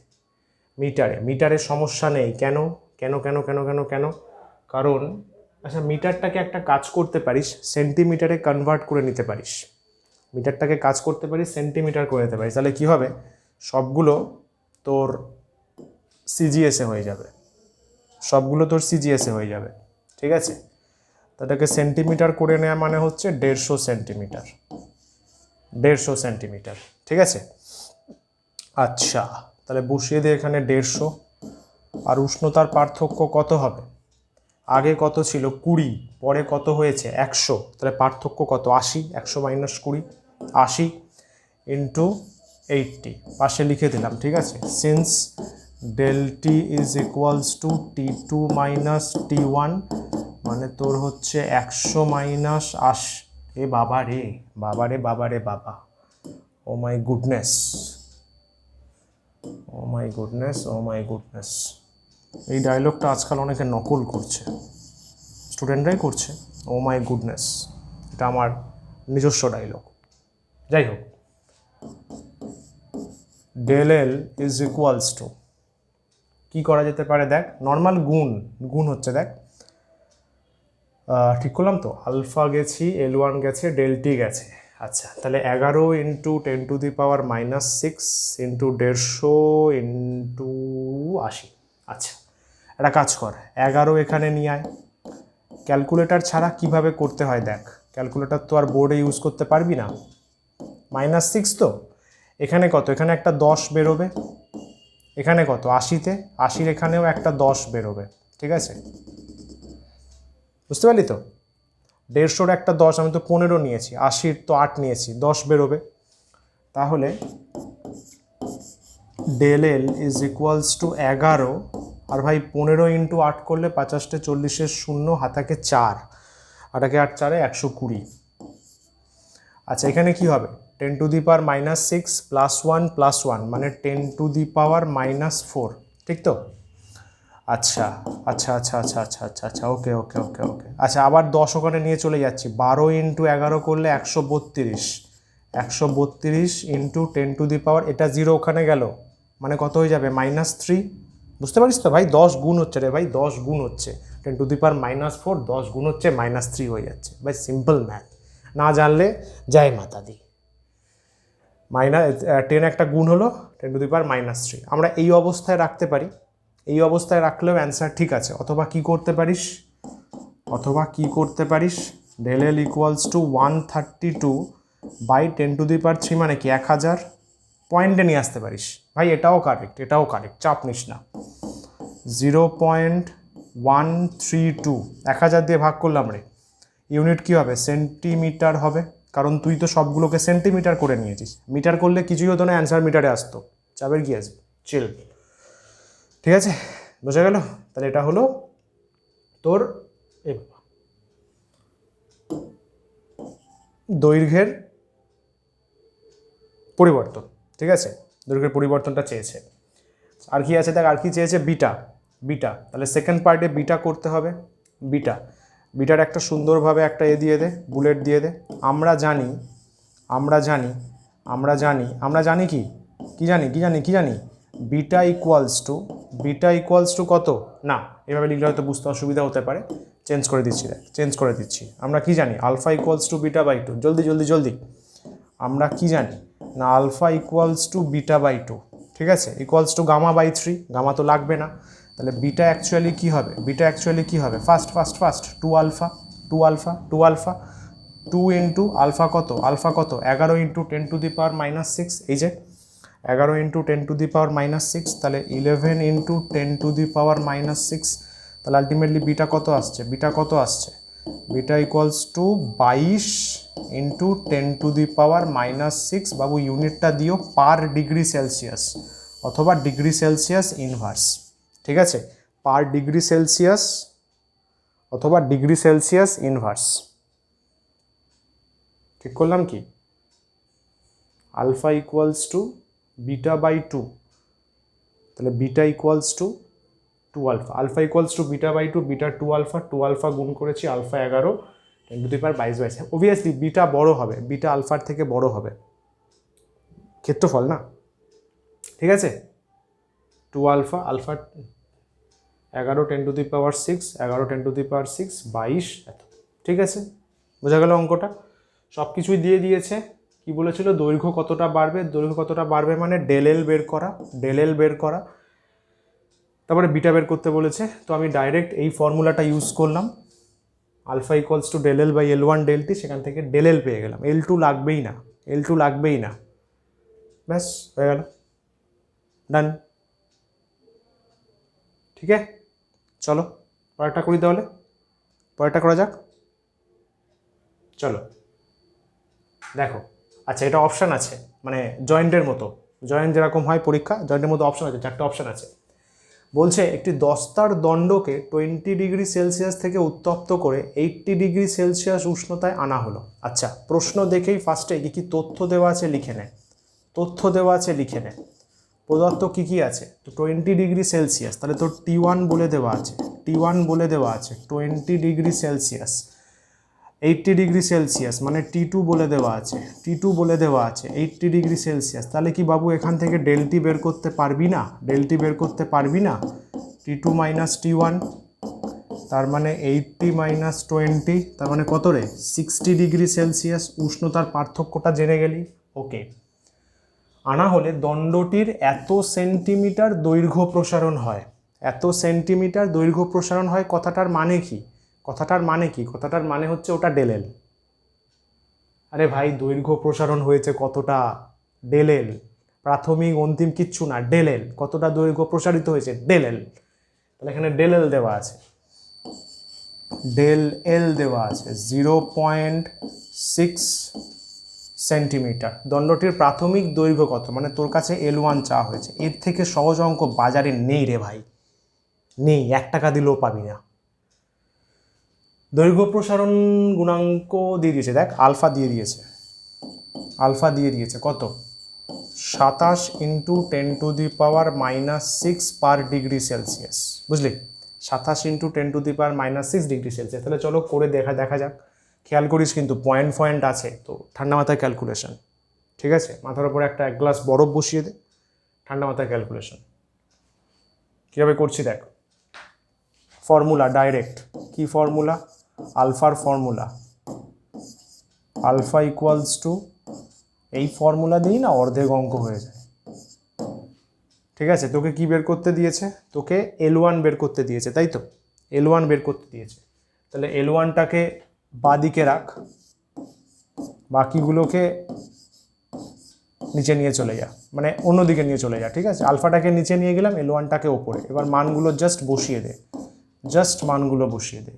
মিটারে সমস্যা নেই। কেন? কারণ আচ্ছা, মিটারটাকে একটা কাজ করতে পারিস, সেন্টিমিটারে কনভার্ট করে নিতে পারিস, সেন্টিমিটার করে নিতে পারিস। তাহলে কি হবে? সবগুলো তোর সিজিএসএ হয়ে যাবে, ঠিক আছে? তাটাকে সেন্টিমিটার করে নেওয়া মানে হচ্ছে 150 সেন্টিমিটার। 150 সেন্টিমিটার। ঠিক আছে, আচ্ছা তাহলে বসিয়ে দিয়ে এখানে 150, আর উষ্ণতার পার্থক্য কত হবে? আগে কত ছিল 20, পরে কত হয়েছে 100, তাহলে পার্থক্য কত 80, 100 মাইনাস 20 80 ইন্টু 80 পাশে লিখে দিলাম। ঠিক আছে, since del T is equals to T2 minus T1 মানে তোর হচ্ছে 100 মাইনাস 80। এ বাবা রে বাবা রে বাবা রে বাবা, oh my goodness oh my goodness oh my goodness. এই ডায়লগটা আজকাল অনেকে নকল করছে, স্টুডেন্টরাই করছে। ও মাই গুডনেস, এটা আমার নিজস্ব ডায়লগ। যাই হোক, del L is equals to কী করা যেতে পারে দেখ, নর্মাল গুণ হচ্ছে দেখ, ঠিক করলাম তো, আলফা গেছি, L1 গেছে, ডেল টি গেছে। আচ্ছা তাহলে 11 ইন্টু 10⁻⁻6 ইন্টু 150 ইন্টু 80। আচ্ছা একটা কাজ কর, 11 এখানে নিয়ে আয়। ক্যালকুলেটর ছাড়া কিভাবে করতে হয় দেখ, ক্যালকুলেটর তো আর বোর্ডে ইউজ করতে পারবি না। -6 তো এখানে কত, এখানে একটা 10 বেরোবে, এখানে কত 80-তে 80-র এখানেও একটা 10 বেরোবে। ঠিক আছে, বুঝতে পারলি তো? 150-র একটা 10, আমি তো 15 নিয়েছি, 80-র তো 8 নিয়েছি, 10 বেরোবে। তাহলে del L is equals to 11, আর ভাই 15 ইন্টু 8 করলে 50-টে 40-এর 0 হাতাকে 4, 8 8 4 120। আচ্ছা এখানে কি হবে, 10⁻⁻6 প্লাস 1 প্লাস 1 মানে 10⁻⁻4। ঠিক তো? আচ্ছা আচ্ছা আচ্ছা আচ্ছা আচ্ছা আচ্ছা আচ্ছা ওকে ওকে ওকে ওকে। আচ্ছা আবার 10 ওখানে নিয়ে চলে যাচ্ছি, 12 ইন্টু 11 করলে 132, 132 ইন্টু 10⁻, এটা 0 ওখানে গেল মানে কত হয়ে যাবে -3। বুঝতে পারিস তো ভাই, 10 গুণ হচ্ছে রে ভাই, 10 গুণ হচ্ছে 10⁻⁻4, 10 গুণ হচ্ছে -3 হয়ে যাচ্ছে ভাই, সিম্পল ম্যাথ। না জানলে যায় মাতা দি। 10 একটা গুণ হলো 10⁻⁻3, আমরা এই অবস্থায় রাখতে পারি, এই অবস্থায় রাখলেও অ্যান্সার ঠিক আছে। অথবা কি করতে পারিস, del L equals to 132 by 10⁻³ মানে কি 1000 পয়েন্টে নিয়ে আসতে পারিস ভাই, এটাও কারেক্ট, চাপ নিস না। 0.132 1000 দিয়ে ভাগ করলাম রে, ইউনিট কি হবে সেন্টিমিটার হবে, কারণ তুই তো সবগুলোকে সেন্টিমিটার করে নিয়েছিস, মিটার করলে কিছুই হতো না, অ্যান্সার মিটারে আসতো, চাপের কি আসবে, চিল। ঠিক আছে, বোঝা গেল? তাহলে এটা হলো তোর দৈর্ঘ্যের পরিবর্তন। ঠিক আছে, দৈর্ঘ্যের পরিবর্তনটা চেয়েছে। আর কি আছে দেখ, আর কি চেয়েছে, বিটা। তাহলে সেকেন্ড পার্টে বিটা করতে হবে। বিটার একটা সুন্দরভাবে একটা দিয়ে দে, বুলেট দিয়ে দে। আমরা জানি কি বিটা ইকুয়ালস টু কত, না এভাবে লিখলে হয়তো বুঝতে অসুবিধা হতে পারে, চেঞ্জ করে দিচ্ছি। আমরা কি জানি, alpha equals to beta by 2। জলদি আমরা কি জানি না, alpha equals to beta by 2। ঠিক আছে, equals to gamma by 3, gamma তো লাগবে না। তাহলে বিটা অ্যাকচুয়ালি কি হবে, ফার্স্ট 2 আলফা 2 ইন্টু আলফা কত 11 ইন্টু 10⁻⁻6, এই যে 11 ইন্টু 10⁻⁻6, তাহলে 11 ইন্টু 10⁻⁻6, তাহলে আলটিমেটলি বিটা কত আসছে, বিটা ইকুয়ালস টু 22 ইন্টু 10⁻⁻6, বাবু ইউনিটটা দিও পার ডিগ্রি সেলসিয়াস অথবা ডিগ্রি সেলসিয়াস ইনভার্স। ঠিক আছে, পার ডিগ্রি সেলসিয়াস অথবা ডিগ্রি সেলসিয়াস ইনভার্স। ঠিক করলাম কি, alpha equals to beta by 2, তাহলে beta equals to 2 alpha, alpha equals to beta by 2, beta 2 alpha গুণ করেছি আলফা 11 10⁻22। অবভিয়াসলি বিটা বড় হবে, বিটা আলফার থেকে বড় হবে, ক্ষেত্রফল না। ঠিক আছে, 2 আলফা 11 10⁻6 22 এত। ঠিক আছে, বোঝা গেল অঙ্কটা? সব কিছুই দিয়ে দিয়েছে। কি বলেছিল, দৈর্ঘ্য কতটা বাড়বে মানে ডেল এল বের করা, তারপরে বিটা বের করতে বলেছে। তো আমি ডাইরেক্ট এই ফর্মুলাটা ইউজ করলাম, alpha equals to del L by L1 del T, সেখান থেকে ডেল এল পেয়ে গেলাম, L2 লাগবেই না, L2 লাগবেই না, ব্যাস হয়ে গেল, ডান। ঠিক আছে, চলো পরেরটা করি তাহলে, পরেরটা করা যাক, চলো দেখো। আচ্ছা, এটা অপশান আছে, মানে জয়েন্টের মতো, জয়েন্ট যেরকম হয় পরীক্ষা, জয়েন্টের মতো অপশান আছে, 4টে অপশান আছে। বলছে একটি দস্তার দণ্ডকে 20 ডিগ্রি সেলসিয়াস থেকে উত্তপ্ত করে 80 ডিগ্রি সেলসিয়াস উষ্ণতায় আনা হলো। আচ্ছা, প্রশ্ন দেখেই ফার্স্টে কি কি তথ্য দেওয়া আছে লিখে নে, তথ্য দেওয়া আছে লিখে নে। প্রদত্ত কী কী আছে, তো 20 ডিগ্রি সেলসিয়াস, তাহলে তোর T1 বলে দেওয়া আছে, T1 বলে দেওয়া আছে 20 ডিগ্রি সেলসিয়াস। 80 ডিগ্রি সেলসিয়াস মানে T2 বলে দেওয়া আছে, T2 বলে দেওয়া আছে 80 ডিগ্রি সেলসিয়াস। তাহলে কি বাবু এখান থেকে ডেলটি বের করতে পারবি না, ডেলটি বের করতে পারবি না, T2 মাইনাস T1, তার মানে 80 মাইনাস 20, তার মানে কত রে, 60 ডিগ্রি সেলসিয়াস। উষ্ণতার পার্থক্যটা জেনে গেলি, ওকে। আনা হলে দণ্ডটির এত সেন্টিমিটার দৈর্ঘ্য প্রসারণ হয়, এত সেন্টিমিটার দৈর্ঘ্য প্রসারণ হয়, কথাটার মানে কি, কথাটার মানে কি, কথাটার মানে হচ্ছে ওটা ডেলেল। আরে ভাই, দৈর্ঘ্য প্রসারণ হয়েছে কতটা, ডেলেল, প্রাথমিক অন্তিম কিচ্ছু না, ডেলেল, কতটা দৈর্ঘ্য প্রসারিত হয়েছে, ডেলেল। তাহলে এখানে ডেলেল দেওয়া আছে, ডেল এল দেওয়া আছে 0.6 সেন্টিমিটার। দণ্ডটির প্রাথমিক দৈর্ঘ্য কত, মানে তোর কাছে L1 চাওয়া হয়েছে, এর থেকে সহজ অঙ্ক বাজারে নেই রে ভাই, নেই, 1 টাকা দিলেও পাবি না। দৈর্ঘ্য প্রসারণ গুণাঙ্ক দিয়ে দিয়েছে, দেখ আলফা দিয়ে দিয়েছে, আলফা দিয়ে দিয়েছে কত, 27 × 10⁻⁻6 পার ডিগ্রি সেলসিয়াস, বুঝলি, 27 × 10⁻⁻6 ডিগ্রি সেলসিয়াস। তাহলে চলো করে দেখা যাক। খেয়াল করিস কিন্তু পয়েন্ট আছে, তো ঠান্ডা মাথায় ক্যালকুলেশন, ঠিক আছে, মাথার উপরে একটা 1 গ্লাস বরফ বসিয়ে দে, ঠান্ডা মাথায় ক্যালকুলেশন। কীভাবে করছি দেখ, ফর্মুলা ডাইরেক্ট, কি ফর্মুলা, আলফার ফর্মুলা, আলফা ইকুয়ালস টু, এই ফর্মুলা দিই না অর্ধেক অঙ্ক হয়ে যায়, ঠিক আছে। তোকে কি বের করতে দিয়েছে, তোকে L1 বের করতে দিয়েছে, তাই তো, L1 বের করতে দিয়েছে। তাহলে L1টাকে বাদিকে রাখ, বাকিগুলোকে নিচে নিয়ে চলে যা, মানে অন্যদিকে নিয়ে চলে যা, ঠিক আছে। আলফাটাকে নিচে নিয়ে গেলাম, L1টাকে ওপরে, এবার মানগুলো জাস্ট বসিয়ে দে, জাস্ট মানগুলো বসিয়ে দে।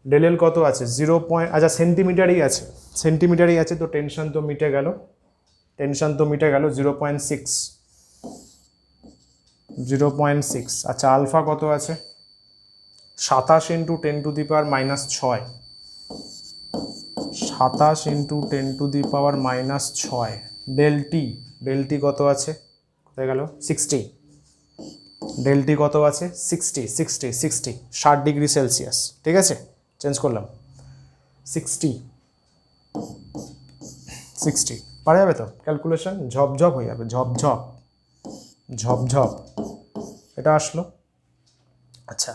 ডেলেল কত আছে 0. আচ্ছা সেন্টিমিটারই আছে, সেন্টিমিটারই আছে, তো টেনশন তো মিটে গেল, টেনশন তো মিটে গেল, 0.6, 0.6। আচ্ছা আলফা কত আছে, 27 × 10⁻⁻6, 27 × 10⁻⁻6। ডেলটি কত আছে, কোথায় গেল, 60, ডেলটি কত আছে 60, 60 ডিগ্রি সেলসিয়াস, ঠিক আছে, চেঞ্জ করলাম 60 পারা যাবে তো, ক্যালকুলেশন ঝপঝপ হয়ে যাবে, ঝপঝপ ঝপঝপ, এটা আসলো। আচ্ছা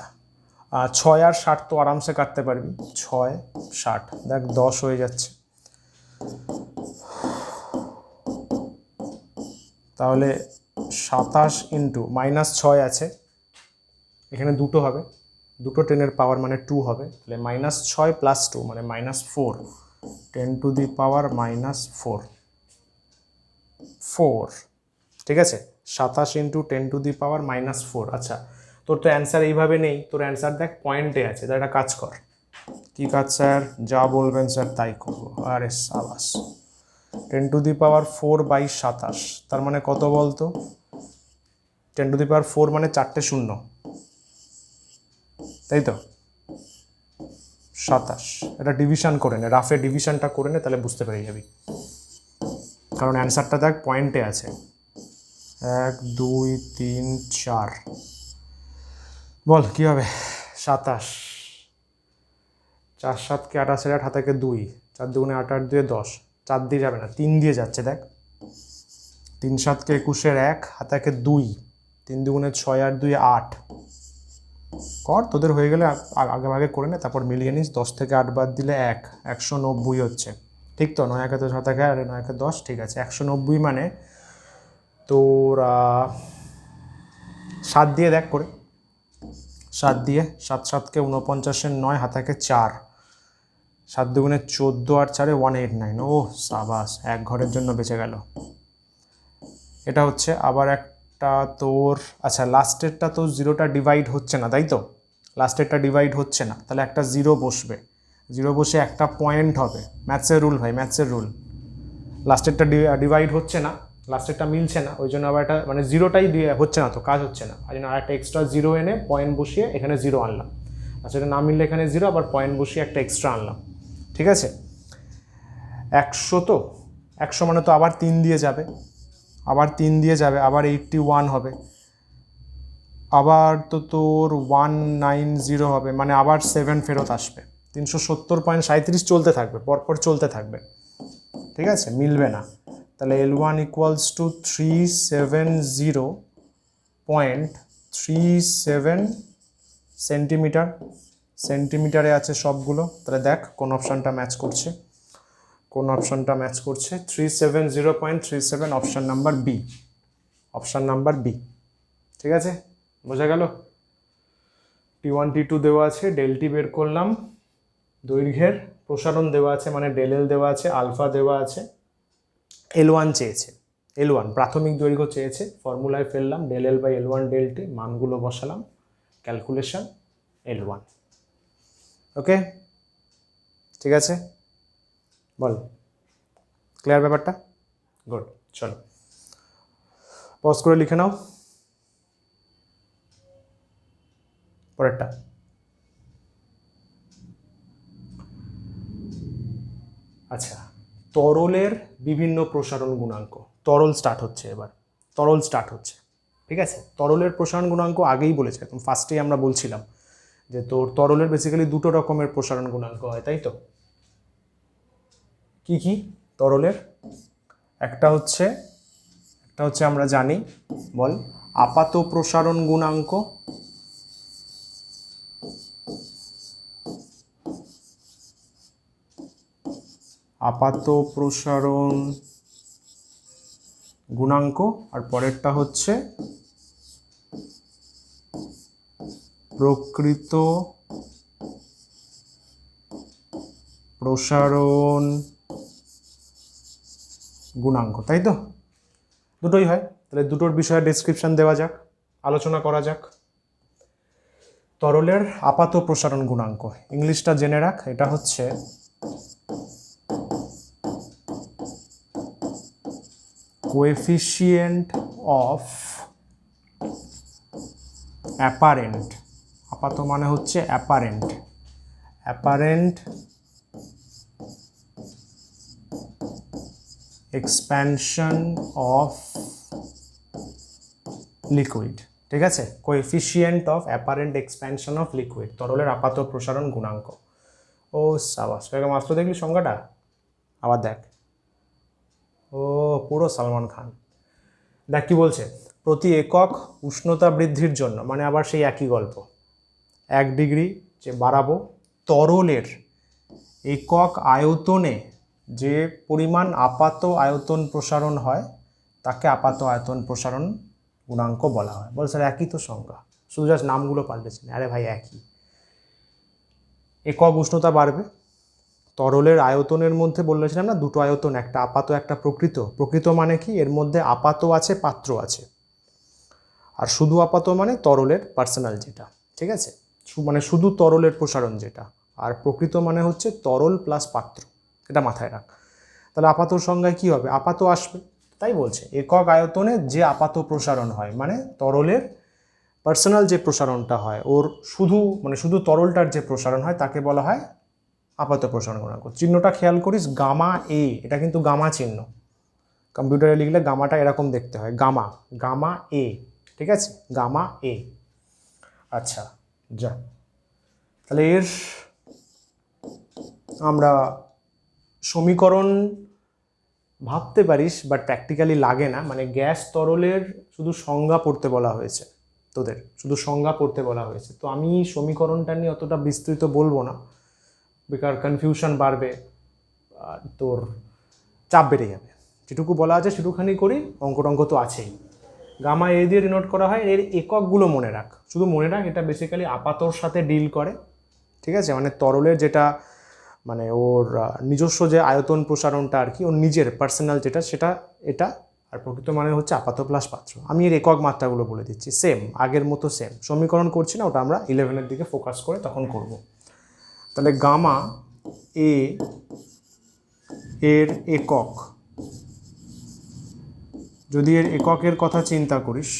6 আর 60 তো আরামসে কাটতে পারবি, 6 60, দেখ 10 হয়ে যাচ্ছে, তাহলে 27 × -6 আছে, এখানে দুটো হবে, দুটো 10 পাওয়ার মানে 2 হবে, তাহলে -6 + 2 মানে -4, 10⁻⁻4, 4, ঠিক আছে, 27 × 10⁻⁻4। আচ্ছা তোর তো অ্যান্সার এইভাবে নেই, তোর অ্যান্সার দেখ পয়েন্টে আছে, তাহলে একটা কাজ কর, কী কাজ স্যার, যা বলবেন স্যার তাই করবো, আরে সাবাস। 10⁻4/27, তার মানে কত বলতো, 10⁻4 মানে 4টে শূন্য, তাই তো, 27, এটা ডিভিশন করে নে, রাফে ডিভিশনটা করে নে, তাহলে বুঝতে পেরে যাবি, কারণ অ্যান্সারটা দেখ পয়েন্টে আছে, 1 2 3 4, বল কী হবে, 27, 4 7 কে 28, 8 হাতে 2, 4 2 8, 8 2 10, 4 দিয়ে যাবে না, 3 দিয়ে যাচ্ছে, দেখ 3 7 কে 21, 1 হাতে 2, 3 2 6 8 2 8, কর, তোদের হয়ে গেলে আগে ভাগে করে নে, তারপর মিলিয়ে নিস, 10 থেকে 8 বাদ দিলে 1, 190 হচ্ছে, ঠিক তো, 9 1 10 7 আর 9 1 10, ঠিক আছে, 190 মানে তোর 7 দিয়ে দেখ করে, 7 দিয়ে 7 7 কে 49, 9 হাতে 4, 7 দুগুণে 14 আর 4 189। ও সাবাস, এক ঘরের জন্য বেঁচে গেল। এটা হচ্ছে আবার একটা তোর, আচ্ছা লাস্টেরটা তো জিরোটা ডিভাইড হচ্ছে না, তাই তো? লাস্টেরটা ডিভাইড হচ্ছে না, তাহলে একটা জিরো বসবে, জিরো বসে একটা পয়েন্ট হবে। ম্যাথসের রুল ভাই, ম্যাথসের রুল। লাস্টেরটা ডিভাইড হচ্ছে না, লাস্টেরটা মিলছে না, ওই জন্য আবার একটা মানে জিরোটাই হচ্ছে না, তো কাজ হচ্ছে না, ওই জন্য আর একটা এক্সট্রা জিরো এনে পয়েন্ট বসিয়ে এখানে জিরো আনলাম। আচ্ছা এটা না মিললে এখানে জিরো, আবার পয়েন্ট বসিয়ে একটা এক্সট্রা আনলাম। ঠিক আছে, 100 তো 100 মানে তো আবার 3 দিয়ে যাবে, আবার 3 দিয়ে যাবে, আবার 81 হবে, আবার তো তোর 190 হবে, মানে আবার 7 ফেরত আসবে। 370.37 চলতে থাকবে, পরপর চলতে থাকবে। ঠিক আছে, মিলবে না, তাহলে L1 ইকুয়ালস টু 370.37 সেন্টিমিটার। সেন্টিমিটারে আছে সবগুলো, তাহলে দেখ কোন অপশানটা ম্যাচ করছে, কোন অপশানটা ম্যাচ করছে। 370.37 option number B, option number B. ঠিক আছে, বোঝা গেল? T1 T2 দেওয়া আছে, ডেল টি বের করলাম, দৈর্ঘ্যের প্রসারণ দেওয়া আছে মানে ডেল এল দেওয়া আছে, আলফা দেওয়া আছে, L1 চেয়েছে, L1 প্রাথমিক দৈর্ঘ্য চেয়েছে, ফর্মুলায় ফেললাম del L by L1 del T, মানগুলো বসালাম, ক্যালকুলেশন L1। ওকে, ঠিক আছে, বল ক্লিয়ার ব্যাপারটা? গুড, চলো পজ করে লিখে নাও পরেরটা। আচ্ছা, তরলের বিভিন্ন প্রসারণ গুণাঙ্ক, তরল স্টার্ট হচ্ছে এবার, তরল স্টার্ট হচ্ছে। ঠিক আছে, তরলের প্রসারণ গুণাঙ্ক আগেই বলেছে, একদম ফার্স্টেই আমরা বলছিলাম যে তোর তরলের বেসিক্যালি দুটো রকমের প্রসারণ গুণাঙ্ক হয়, তাই তো? কি কি তরলের? একটা হচ্ছে আমরা জানি, বল, আপাত প্রসারণ গুণাঙ্ক, আপাত প্রসারণ গুণাঙ্ক, আর পরেরটা হচ্ছে প্রকৃত প্রসারণ গুণাঙ্ক, তাই তো? দুটোই হয়, তাহলে দুটোর বিষয়ে ডেসক্রিপশন দেওয়া যাক, আলোচনা করা যাক। তরলের আপাত প্রসারণ গুণাঙ্ক, ইংলিশটা জেনে রাখ, এটা হচ্ছে কোএফিসিয়েন্ট অফ অ্যাপারেন্ট, আপাত মানে হচ্ছে apparent, apparent expansion of liquid. ঠিক আছে, coefficient of apparent expansion of liquid, তরলের আপাত প্রসারণ গুণাঙ্ক। ও সাবাস, মাত্র দেখলি সংজ্ঞাটা, আবার দেখ, ও পুরো সালমান খান। দেখ কি বলছে, প্রতি একক উষ্ণতা বৃদ্ধির জন্য, মানে আবার সেই একই গল্প, 1 ডিগ্রি যে বাড়াবো, তরলের একক আয়তনে যে পরিমাণ আপাত আয়তন প্রসারণ হয় তাকে আপাত আয়তন প্রসারণ গুণাঙ্ক বলা হয়। বল স্যার একই তো সংজ্ঞা, শুধু জাস্ট নামগুলো পাল্টেছে। আরে ভাই একই, একক উষ্ণতা বাড়বে, তরলের আয়তনের মধ্যে বলেছিলাম না দুটো আয়তন, একটা আপাত একটা প্রকৃত। প্রকৃত মানে কি, এর মধ্যে আপাত আছে পাত্র আছে, আর শুধু আপাত মানে তরলের পার্সোনাল যেটা, ঠিক আছে, মানে শুধু তরলের প্রসারণ যেটা, আর প্রকৃত মানে হচ্ছে তরল প্লাস পাত্র, এটা মাথায় রাখ। তাহলে আপাতর সংজ্ঞায় কি হবে, আপাত আসবে, তাই বলছে একক আয়তনে যে আপাত প্রসারণ হয়, মানে তরলের পার্সোনাল যে প্রসারণটা হয়, ওর শুধু তরলটার যে প্রসারণ হয় তাকে বলা হয় আপাত প্রসারণ গুণাঙ্ক। চিহ্নটা খেয়াল করিস, গামা এ, এটা কিন্তু গামা চিহ্ন, কম্পিউটারে লিখলে গামাটা এরকম দেখতে হয়, গামা, গামা এ, ঠিক আছে, গামা এ। আচ্ছা যা, তাহলে এর আমরা সমীকরণ ভাবতে পারিস, বাট প্র্যাকটিক্যালি লাগে না, মানে গ্যাস তরলের শুধু সংজ্ঞা পড়তে বলা হয়েছে, তোদের শুধু সংজ্ঞা পড়তে বলা হয়েছে, তো আমি সমীকরণটা নিয়ে অতটা বিস্তৃত বলবো না, বেকার কনফিউশন বাড়বে, তোর চাপ বেড়ে যাবে। যেটুকু বলা আছে সেটুকুখানি করি, অঙ্ক টঙ্ক তো আছেই। গামা এ দিয়ে ডিনোট করা হয়, এর এককগুলো মনে রাখ, শুধু মনে রাখ এটা বেসিক্যালি আপাতর সাথে ডিল করে, ঠিক আছে, মানে তরলের যেটা মানে ওর নিজস্ব যে আয়তন প্রসারণটা আর কি, ওর নিজের পার্সোনাল যেটা, সেটা এটা। আর প্রকৃত মানে হচ্ছে আপাত প্লাস পাত্র। আমি এর একক মাত্রাগুলো বলে দিচ্ছি, সেম আগের মতো সেম। সমীকরণ করছি না, ওটা আমরা 11-এর দিকে ফোকাস করে তখন করব। তাহলে গামা এ এর একক, যদি এর এককের কথা চিন্তা করিস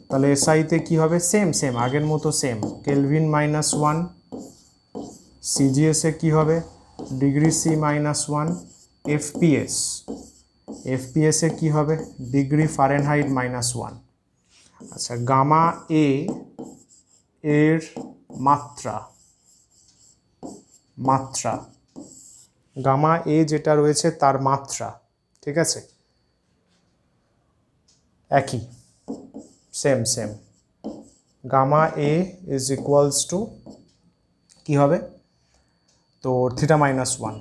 তাহলে এসআইতে কী হবে, সেম সেম আগের মতো সেম, কেলভিন -1। সিজিএসে কী হবে, ডিগ্রি সি -1। এফপিএস, এফপিএসে কী হবে, ডিগ্রি ফারেনহাইট -1। আচ্ছা, গামা এ এর মাত্রা, মাত্রা গামা এ যেটা রয়েছে তার মাত্রা, ঠিক আছে, একই, same same. Gamma a is equals to কী হবে, তো θ-1,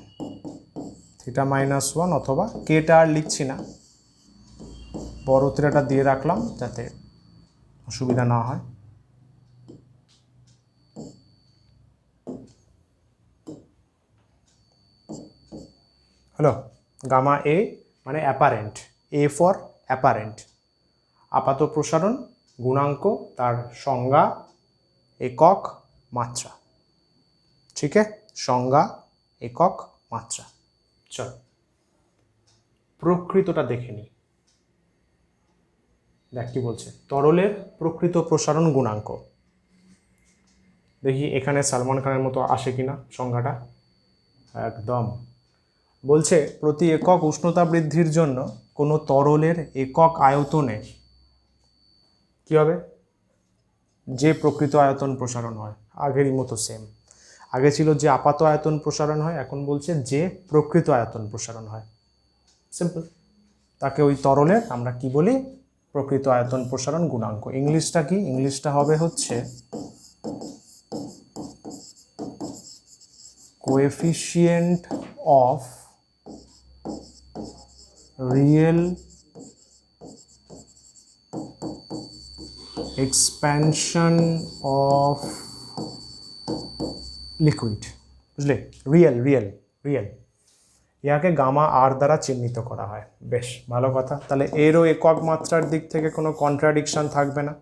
θ-1 অথবা কেটা আর লিখছি না, বড় থিটাটা দিয়ে রাখলাম যাতে অসুবিধা না হয়। হ্যালো, গামা এ মানে অ্যাপারেন্ট, এ ফর অ্যাপারেন্ট, আপাত প্রসারণ গুণাঙ্ক, তার সংজ্ঞা, একক, মাত্রা। ঠিক আছে, সংজ্ঞা, একক, মাত্রা। চল প্রকৃতটা দেখে নিই। দেখ কি বলছে, তরলের প্রকৃত প্রসারণ গুণাঙ্ক। দেখি এখানে সালমান খানের মতো আসে কিনা সংজ্ঞাটা। একদম বলছে, প্রতি একক উষ্ণতা বৃদ্ধির জন্য কোনো তরলের একক আয়তনে কী হবে, যে প্রকৃত আয়তন প্রসারণ হয়, আগেরই মতো সেম। আগে ছিল যে আপাত আয়তন প্রসারণ হয়, এখন বলছে যে প্রকৃত আয়তন প্রসারণ হয়। সিম্পল, তাকে ওই তরলের আমরা কি বলি, প্রকৃত আয়তন প্রসারণ গুণাঙ্ক। ইংলিশটা কি, ইংলিশটা হবে হচ্ছে coefficient of real expansion of liquid. বুঝলে, রিয়েল রিয়েল রিয়েল, ইয়াকে গামা আর দ্বারা চিহ্নিত করা হয়। বেশ ভালো কথা, তাহলে এরও একক মাত্রার দিক থেকে কোনো কন্ট্রাডিকশন থাকবে না।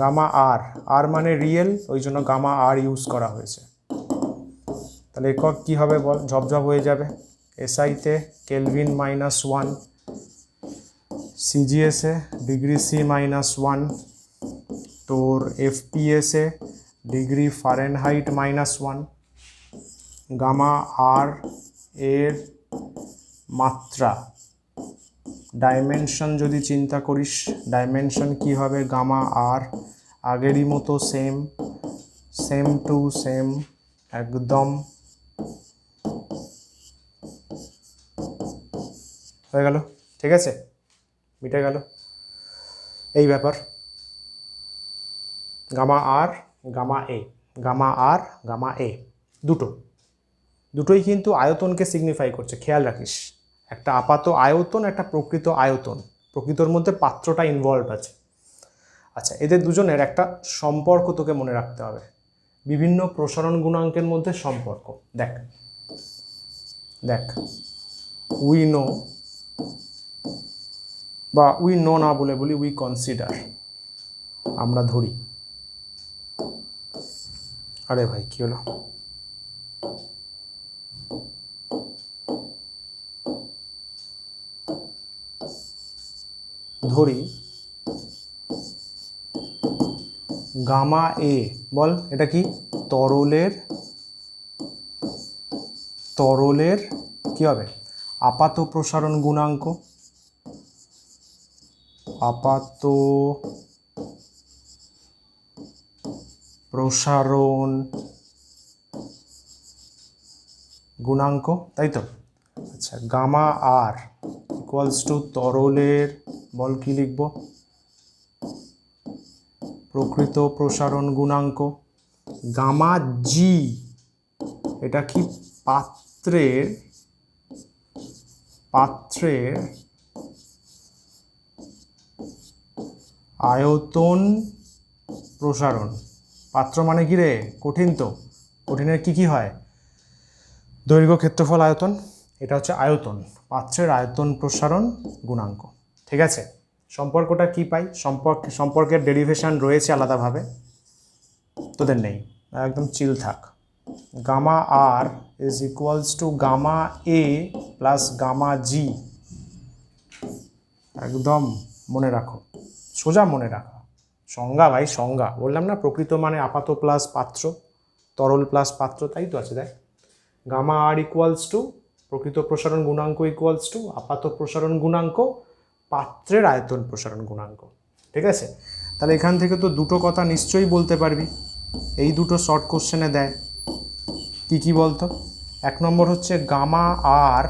গামা আর, আর মানে রিয়েল, ওই জন্য গামা আর ইউজ করা হয়েছে। তাহলে একক কী হবে বল, ঝপঝপ হয়ে যাবে। এসআইতে কেলভিন -1, সিজিএসে ডিগ্রি সি -1, তোর এফপিএসে ডিগ্রি ফারেনহাইট -1। গামা আর এর মাত্রা, ডাইমেনশন যদি চিন্তা করিস, ডাইমেনশন কি হবে, গামা আর আগেরই মতো সেম, সেম টু সেম, একদম হয়ে গেল। ঠিক আছে, মিটে গেল এই ব্যাপার। গামা আর, গামা এ, গামা আর, গামা এ দুটোই কিন্তু আয়তনকে সিগনিফাই করছে, খেয়াল রাখিস। একটা আপাত আয়তন, একটা প্রকৃত আয়তন, প্রকৃতর মধ্যে পাত্রটা ইনভলভ আছে। আচ্ছা, এদের দুজনের একটা সম্পর্ক তোকে মনে রাখতে হবে, বিভিন্ন প্রসারণ গুণাঙ্কের মধ্যে সম্পর্ক। দেখ দেখ, উই নো, বা উই নো না বলে বলি উই কনসিডার, আমরা ধরি। আরে ভাই কি হলো, ধরি গামা এ, বল এটা কি, তরলের কি হবে, আপাত প্রসারণ গুণাঙ্ক, আপাত প্রসারণ গুণাঙ্ক, তাই তো। আচ্ছা, গামা আর ইকুয়ালস টু তরলের, বল কি লিখব, প্রকৃত প্রসারণ গুণাঙ্ক। গামা জি, এটা কি, পাত্রের আয়তন প্রসারণ। পাত্র মানে কি রে, কঠিন তো, কঠিনের কি কি হয়, দৈর্ঘ্য ক্ষেত্রফল আয়তন, এটা হচ্ছে আয়তন, পাত্রের আয়তন প্রসারণ গুণাঙ্ক। ঠিক আছে, সম্পর্কটা কি পাই? সম্পর্কের ডেরিভেশন রয়েছে আলাদাভাবে, তোদের নেই, একদম চিল থাক। Gamma R is equals to gamma A plus gamma G. একদম মনে রাখো, সোজা মনে রাখা। সংজ্ঞা ভাই, সংজ্ঞা বললাম না, প্রকৃত মানে আপাত প্লাস পাত্র, তরল প্লাস পাত্র, তাই তো আছে। দেখ, গামা আর ইকুয়ালস টু প্রকৃত প্রসারণ গুণাঙ্ক ইকুয়ালস টু আপাত প্রসারণ গুণাঙ্ক পাত্রের আয়তন প্রসারণ গুণাঙ্ক। ঠিক আছে, তাহলে এখান থেকে তো দুটো কথা নিশ্চয়ই বলতে পারবি, এই দুটো শর্ট কোশ্চেনে দেয়। কি কি বলতো? এক নম্বর হচ্ছে গামা আর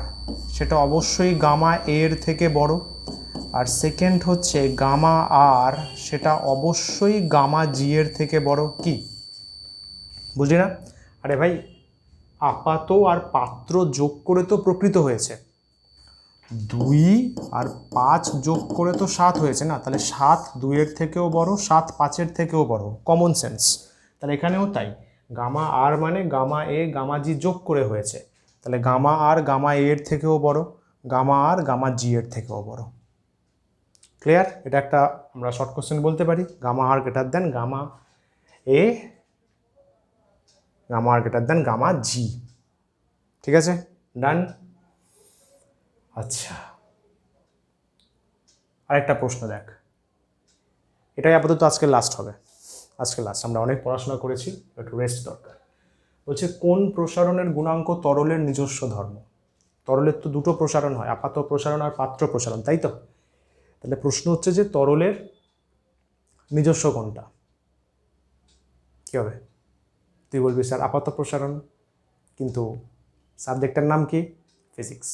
সেটা অবশ্যই গামা এর থেকে বড়, আর সেকেন্ড হচ্ছে গামা আর সেটা অবশ্যই গামা জি এর থেকে বড়। কি বুঝলি না? আরে ভাই, আপাত আর পাত্র যোগ করে তো প্রকৃত হয়েছে, 2 আর 5 যোগ করে তো 7 হয়েছে না? তাহলে 7 2-এর থেকেও বড়, 7 5-এর থেকেও বড়, কমন সেন্স। তাহলে এখানেও তাই, গামা আর মানে গামা এ গামা জি যোগ করে হয়েছে, তাহলে গামা আর গামা এর থেকেও বড়, গামা আর গামা জি এর থেকেও বড়। ক্লিয়ার? এটা একটা আমরা শর্ট কোশ্চেন বলতে পারি, গামা আর গ্রেটার দেন গামা এ, গামা আর গ্রেটার দেন গামা জি। ঠিক আছে, ডান। আচ্ছা, আরেকটা প্রশ্ন দেখ, এটাই আপাতত আজকে লাস্ট হবে, আজকে লাস্ট। আমরা অনেক পড়াশোনা করেছি, একটু রেস্ট দরকার। বলছে কোন প্রসারণের গুণাঙ্ক তরলের নিজস্ব ধর্ম? তরলের তো দুটো প্রসারণ হয়, আপাত প্রসারণ আর পাত্র প্রসারণ, তাই তো? তাহলে প্রশ্ন হচ্ছে যে তরলের নিজস্ব কোনটা? কী হবে? তুই বলবি স্যার আপাত প্রসারণ, কিন্তু সাবজেক্টের নাম কি? ফিজিক্স।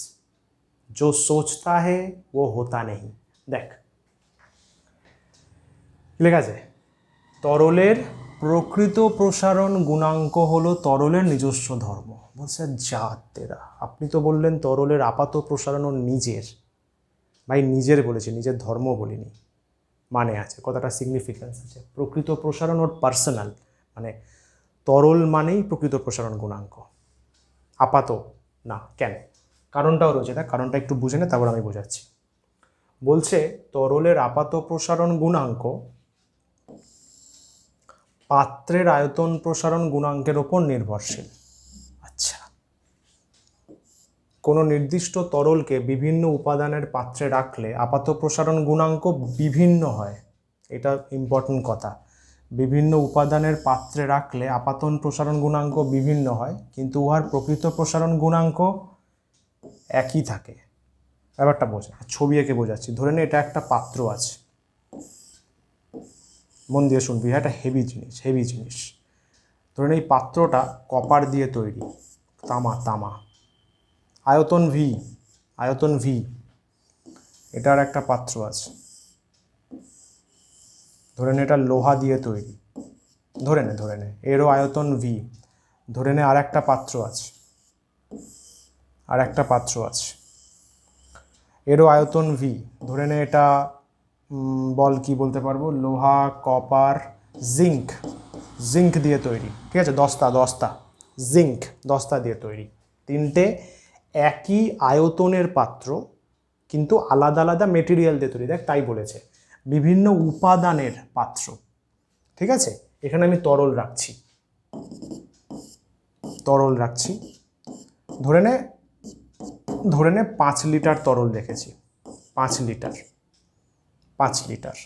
जो सोचता है वो होता नहीं। দেখ লেখা আছে, তরলের প্রকৃত প্রসারণ গুণাঙ্ক হলো তরলের নিজস্ব ধর্ম। বলছে যা তেরা, আপনি তো বললেন তরলের আপাত প্রসারণ ওর নিজের। ভাই নিজের বলেছি, নিজের ধর্ম বলিনি, মানে আছে, কথাটা সিগনিফিক্যান্স আছে। প্রকৃত প্রসারণ ওর পার্সোনাল, মানে তরল মানেই প্রকৃত প্রসারণ গুণাঙ্ক, আপাত না। কেন? কারণটাও রয়েছে, এটা কারণটা একটু বুঝে নে, তারপর আমি বোঝাচ্ছি। বলছে তরলের আপাত প্রসারণ গুণাঙ্ক পাত্রের আয়তন প্রসারণ গুণাঙ্কের ওপর নির্ভরশীল। আচ্ছা, কোনো নির্দিষ্ট তরলকে বিভিন্ন উপাদানের পাত্রে রাখলে আপাত প্রসারণ গুণাঙ্ক বিভিন্ন হয়। এটা ইম্পর্টেন্ট কথা, বিভিন্ন উপাদানের পাত্রে রাখলে আপাতন প্রসারণ গুণাঙ্ক বিভিন্ন হয়, কিন্তু উহার প্রকৃত প্রসারণ গুণাঙ্ক একই থাকে। ব্যাপারটা বোঝা, ছবি এঁকে বোঝাচ্ছি। ধরে নে এটা একটা পাত্র আছে, মন দিয়ে শুনবি, এটা হেভি জিনিস, হেভি জিনিস। ধরে নে এই পাত্রটা কপার দিয়ে তৈরি, তামা, তামা, আয়তন ভি, আয়তন ভি। এটার একটা পাত্র আছে, ধরে নে এটা লোহা দিয়ে তৈরি, ধরে নে এরও আয়তন ভি। ধরে নে আর একটা পাত্র আছে, আর একটা পাত্র আছে, এরও আয়তন ভি। ধরে নে এটা বল কি বলতে পারবো, লোহা, কপার, জিঙ্ক, জিঙ্ক দিয়ে তৈরি। ঠিক আছে, দস্তা জিঙ্ক, দস্তা দিয়ে তৈরি। তিনটে একই আয়তনের পাত্র, কিন্তু আলাদা আলাদা মেটেরিয়াল দিয়ে তৈরি। দেখ, তাই বলেছে বিভিন্ন উপাদানের পাত্র। ঠিক আছে, এখানে আমি তরল রাখছি, তরল রাখছি। ধরে নে 5 লিটার তরল রেখেছি, 5 লিটার, 5 লিটার।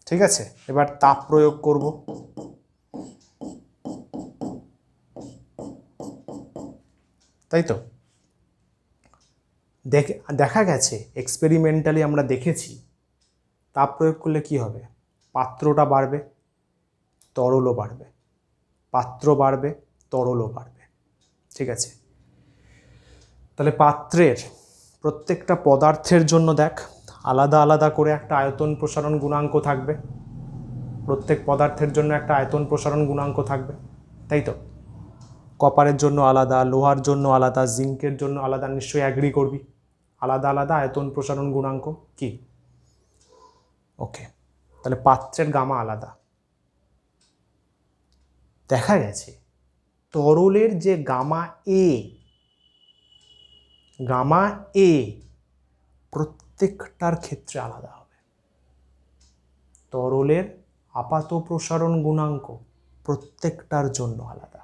ঠিক আছে, এবার তাপ প্রয়োগ করব। তাই তো? দেখা গেছে, এক্সপেরিমেন্টালি আমরা দেখেছি, তাপ প্রয়োগ করলে কি হবে? পাত্রটা বাড়বে, তরলও বাড়বে, পাত্র বাড়বে, তরলও বাড়বে। ঠিক আছে, তাহলে পাত্রের প্রত্যেকটা পদার্থের জন্য দেখ আলাদা আলাদা করে একটা আয়তন প্রসারণ গুণাঙ্ক থাকবে, প্রত্যেক পদার্থের জন্য একটা আয়তন প্রসারণ গুণাঙ্ক থাকবে, তাই তো? কপারের জন্য আলাদা, লোহার জন্য আলাদা, জিঙ্কের জন্য আলাদা, নিশ্চয়ই অ্যাগ্রি করবি। আলাদা আলাদা আয়তন প্রসারণ গুণাঙ্ক কি? ওকে, তাহলে পাত্রের গামা আলাদা। দেখা গেছে তরলের যে গামা এ প্রত্যেকটার ক্ষেত্রে আলাদা হবে। তরলের আপাত প্রসারণ গুণাঙ্ক প্রত্যেকটার জন্য আলাদা,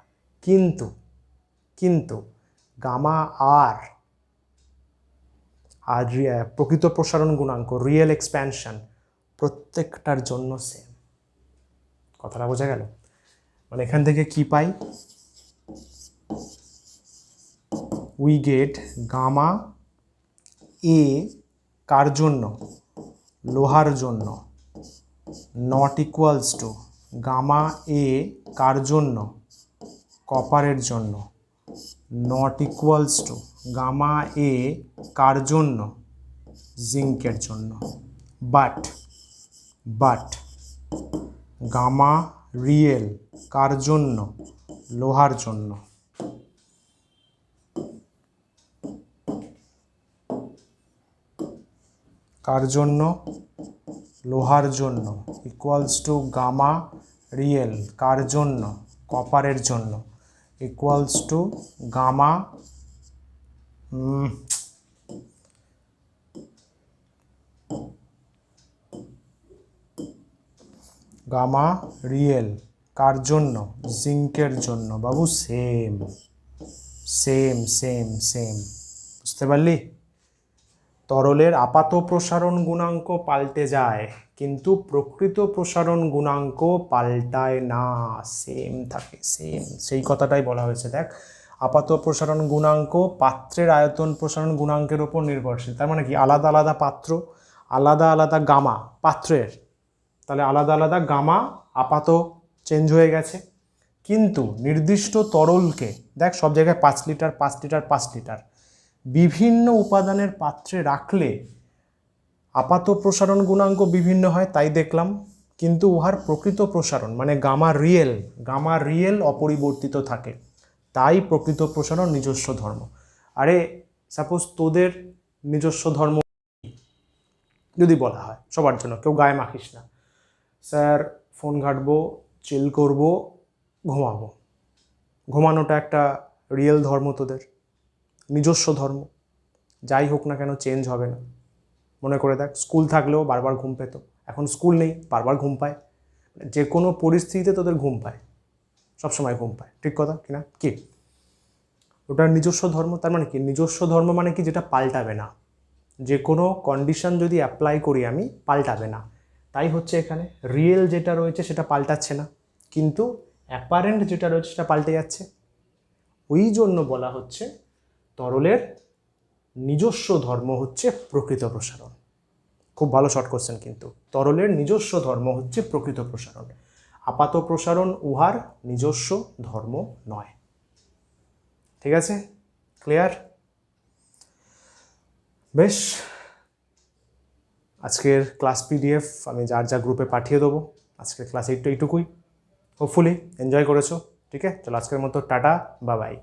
কিন্তু গামা আর প্রকৃত প্রসারণ গুণাঙ্ক রিয়েল এক্সপ্যানশন প্রত্যেকটার জন্য সেম। কথাটা বোঝা গেল? মানে এখান থেকে কি পাই? উই গেট গামা এ কার জন্য? লোহার জন্য, নট ইকুয়ালস টু গামা এ কার জন্য? কপারের জন্য, নট ইকুয়ালস টু গামা এ কার জন্য? জিঙ্কের জন্য। বাট গামা রিয়েল কার জন্য? লোহার জন্য। কার জন্য? লোহার জন্য, ইকুয়ালস টু গামা রিয়েল কার জন্য? কপারের জন্য, equals to gamma gamma real কার জন্য? জিঙ্কের জন্য। বাবু সেম সেম সেম সেম, বুঝতে পারলি? তরলের আপাত প্রসারণ গুণাঙ্ক পাল্টে যায়, কিন্তু প্রকৃত প্রসারণ গুণাঙ্ক পাল্টায় না, সেম থাকে, সেম। সেই কথাটাই বলা হয়েছে। দেখ, আপাত প্রসারণ গুণাঙ্ক পাত্রের আয়তন প্রসারণ গুণাঙ্কের উপর নির্ভরশীল। তার মানে কি? আলাদা আলাদা পাত্র, আলাদা আলাদা গামা পাত্রের, তাহলে আলাদা আলাদা গামা আপাত চেঞ্জ হয়ে গেছে। কিন্তু নির্দিষ্ট তরলকে দেখ, সব জায়গায় 5 লিটার 5 লিটার 5 লিটার বিভিন্ন উপাদানের পাত্রে রাখলে আপাত প্রসারণ গুণাঙ্ক বিভিন্ন হয়, তাই দেখলাম। কিন্তু উহার প্রকৃত প্রসারণ মানে গামা রিয়েল অপরিবর্তিত থাকে, তাই প্রকৃত প্রসারণ নিজস্ব ধর্ম। আরে সাপোজ তোদের নিজস্ব ধর্ম যদি বলা হয় সবার জন্য, কেউ গায়ে মাখিস না, স্যার ফোন ঘাঁটবো, চিল করবো, ঘুমাবো। ঘুমানোটা একটা রিয়েল ধর্ম, তোদের নিজস্ব ধর্ম। যাই হোক না কেন চেঞ্জ হবে না। মনে করে দেখ, স্কুল থাকলেও বারবার ঘুম পেত, এখন স্কুল নেই, বারবার ঘুম পায়। যে কোনো পরিস্থিতিতে তোদের ঘুম পায়, সবসময় ঘুম পায়, ঠিক কথা কিনা? কি ওটা নিজস্ব ধর্ম? তার মানে কি নিজস্ব ধর্ম মানে কি? যেটা পাল্টাবে না, যে কোনো কন্ডিশন যদি অ্যাপ্লাই করি আমি, পাল্টাবে না। তাই হচ্ছে এখানে রিয়েল যেটা রয়েছে সেটা পাল্টাচ্ছে না, কিন্তু অ্যাপারেন্ট যেটা রয়েছে সেটা পাল্টে যাচ্ছে। ওই জন্য বলা হচ্ছে তরলের নিজস্ব ধর্ম হচ্ছে প্রকৃত প্রসারণ। খুব ভালো শর্ট কোশ্চেন কিন্তু। তরলের নিজস্ব ধর্ম হচ্ছে প্রকৃত প্রসারণ, আপাত প্রসারণ উহার নিজস্ব ধর্ম নয়। ঠিক আছে? ক্লিয়ার? বেশ, আজকের ক্লাস পিডিএফ আমি যার যা গ্রুপে পাঠিয়ে দেবো। আজকের ক্লাস এইটুকুই, হোপফুলি এনজয় করেছো। ঠিক আছে, চলো আজকের মতো টাটা, বাই বাই।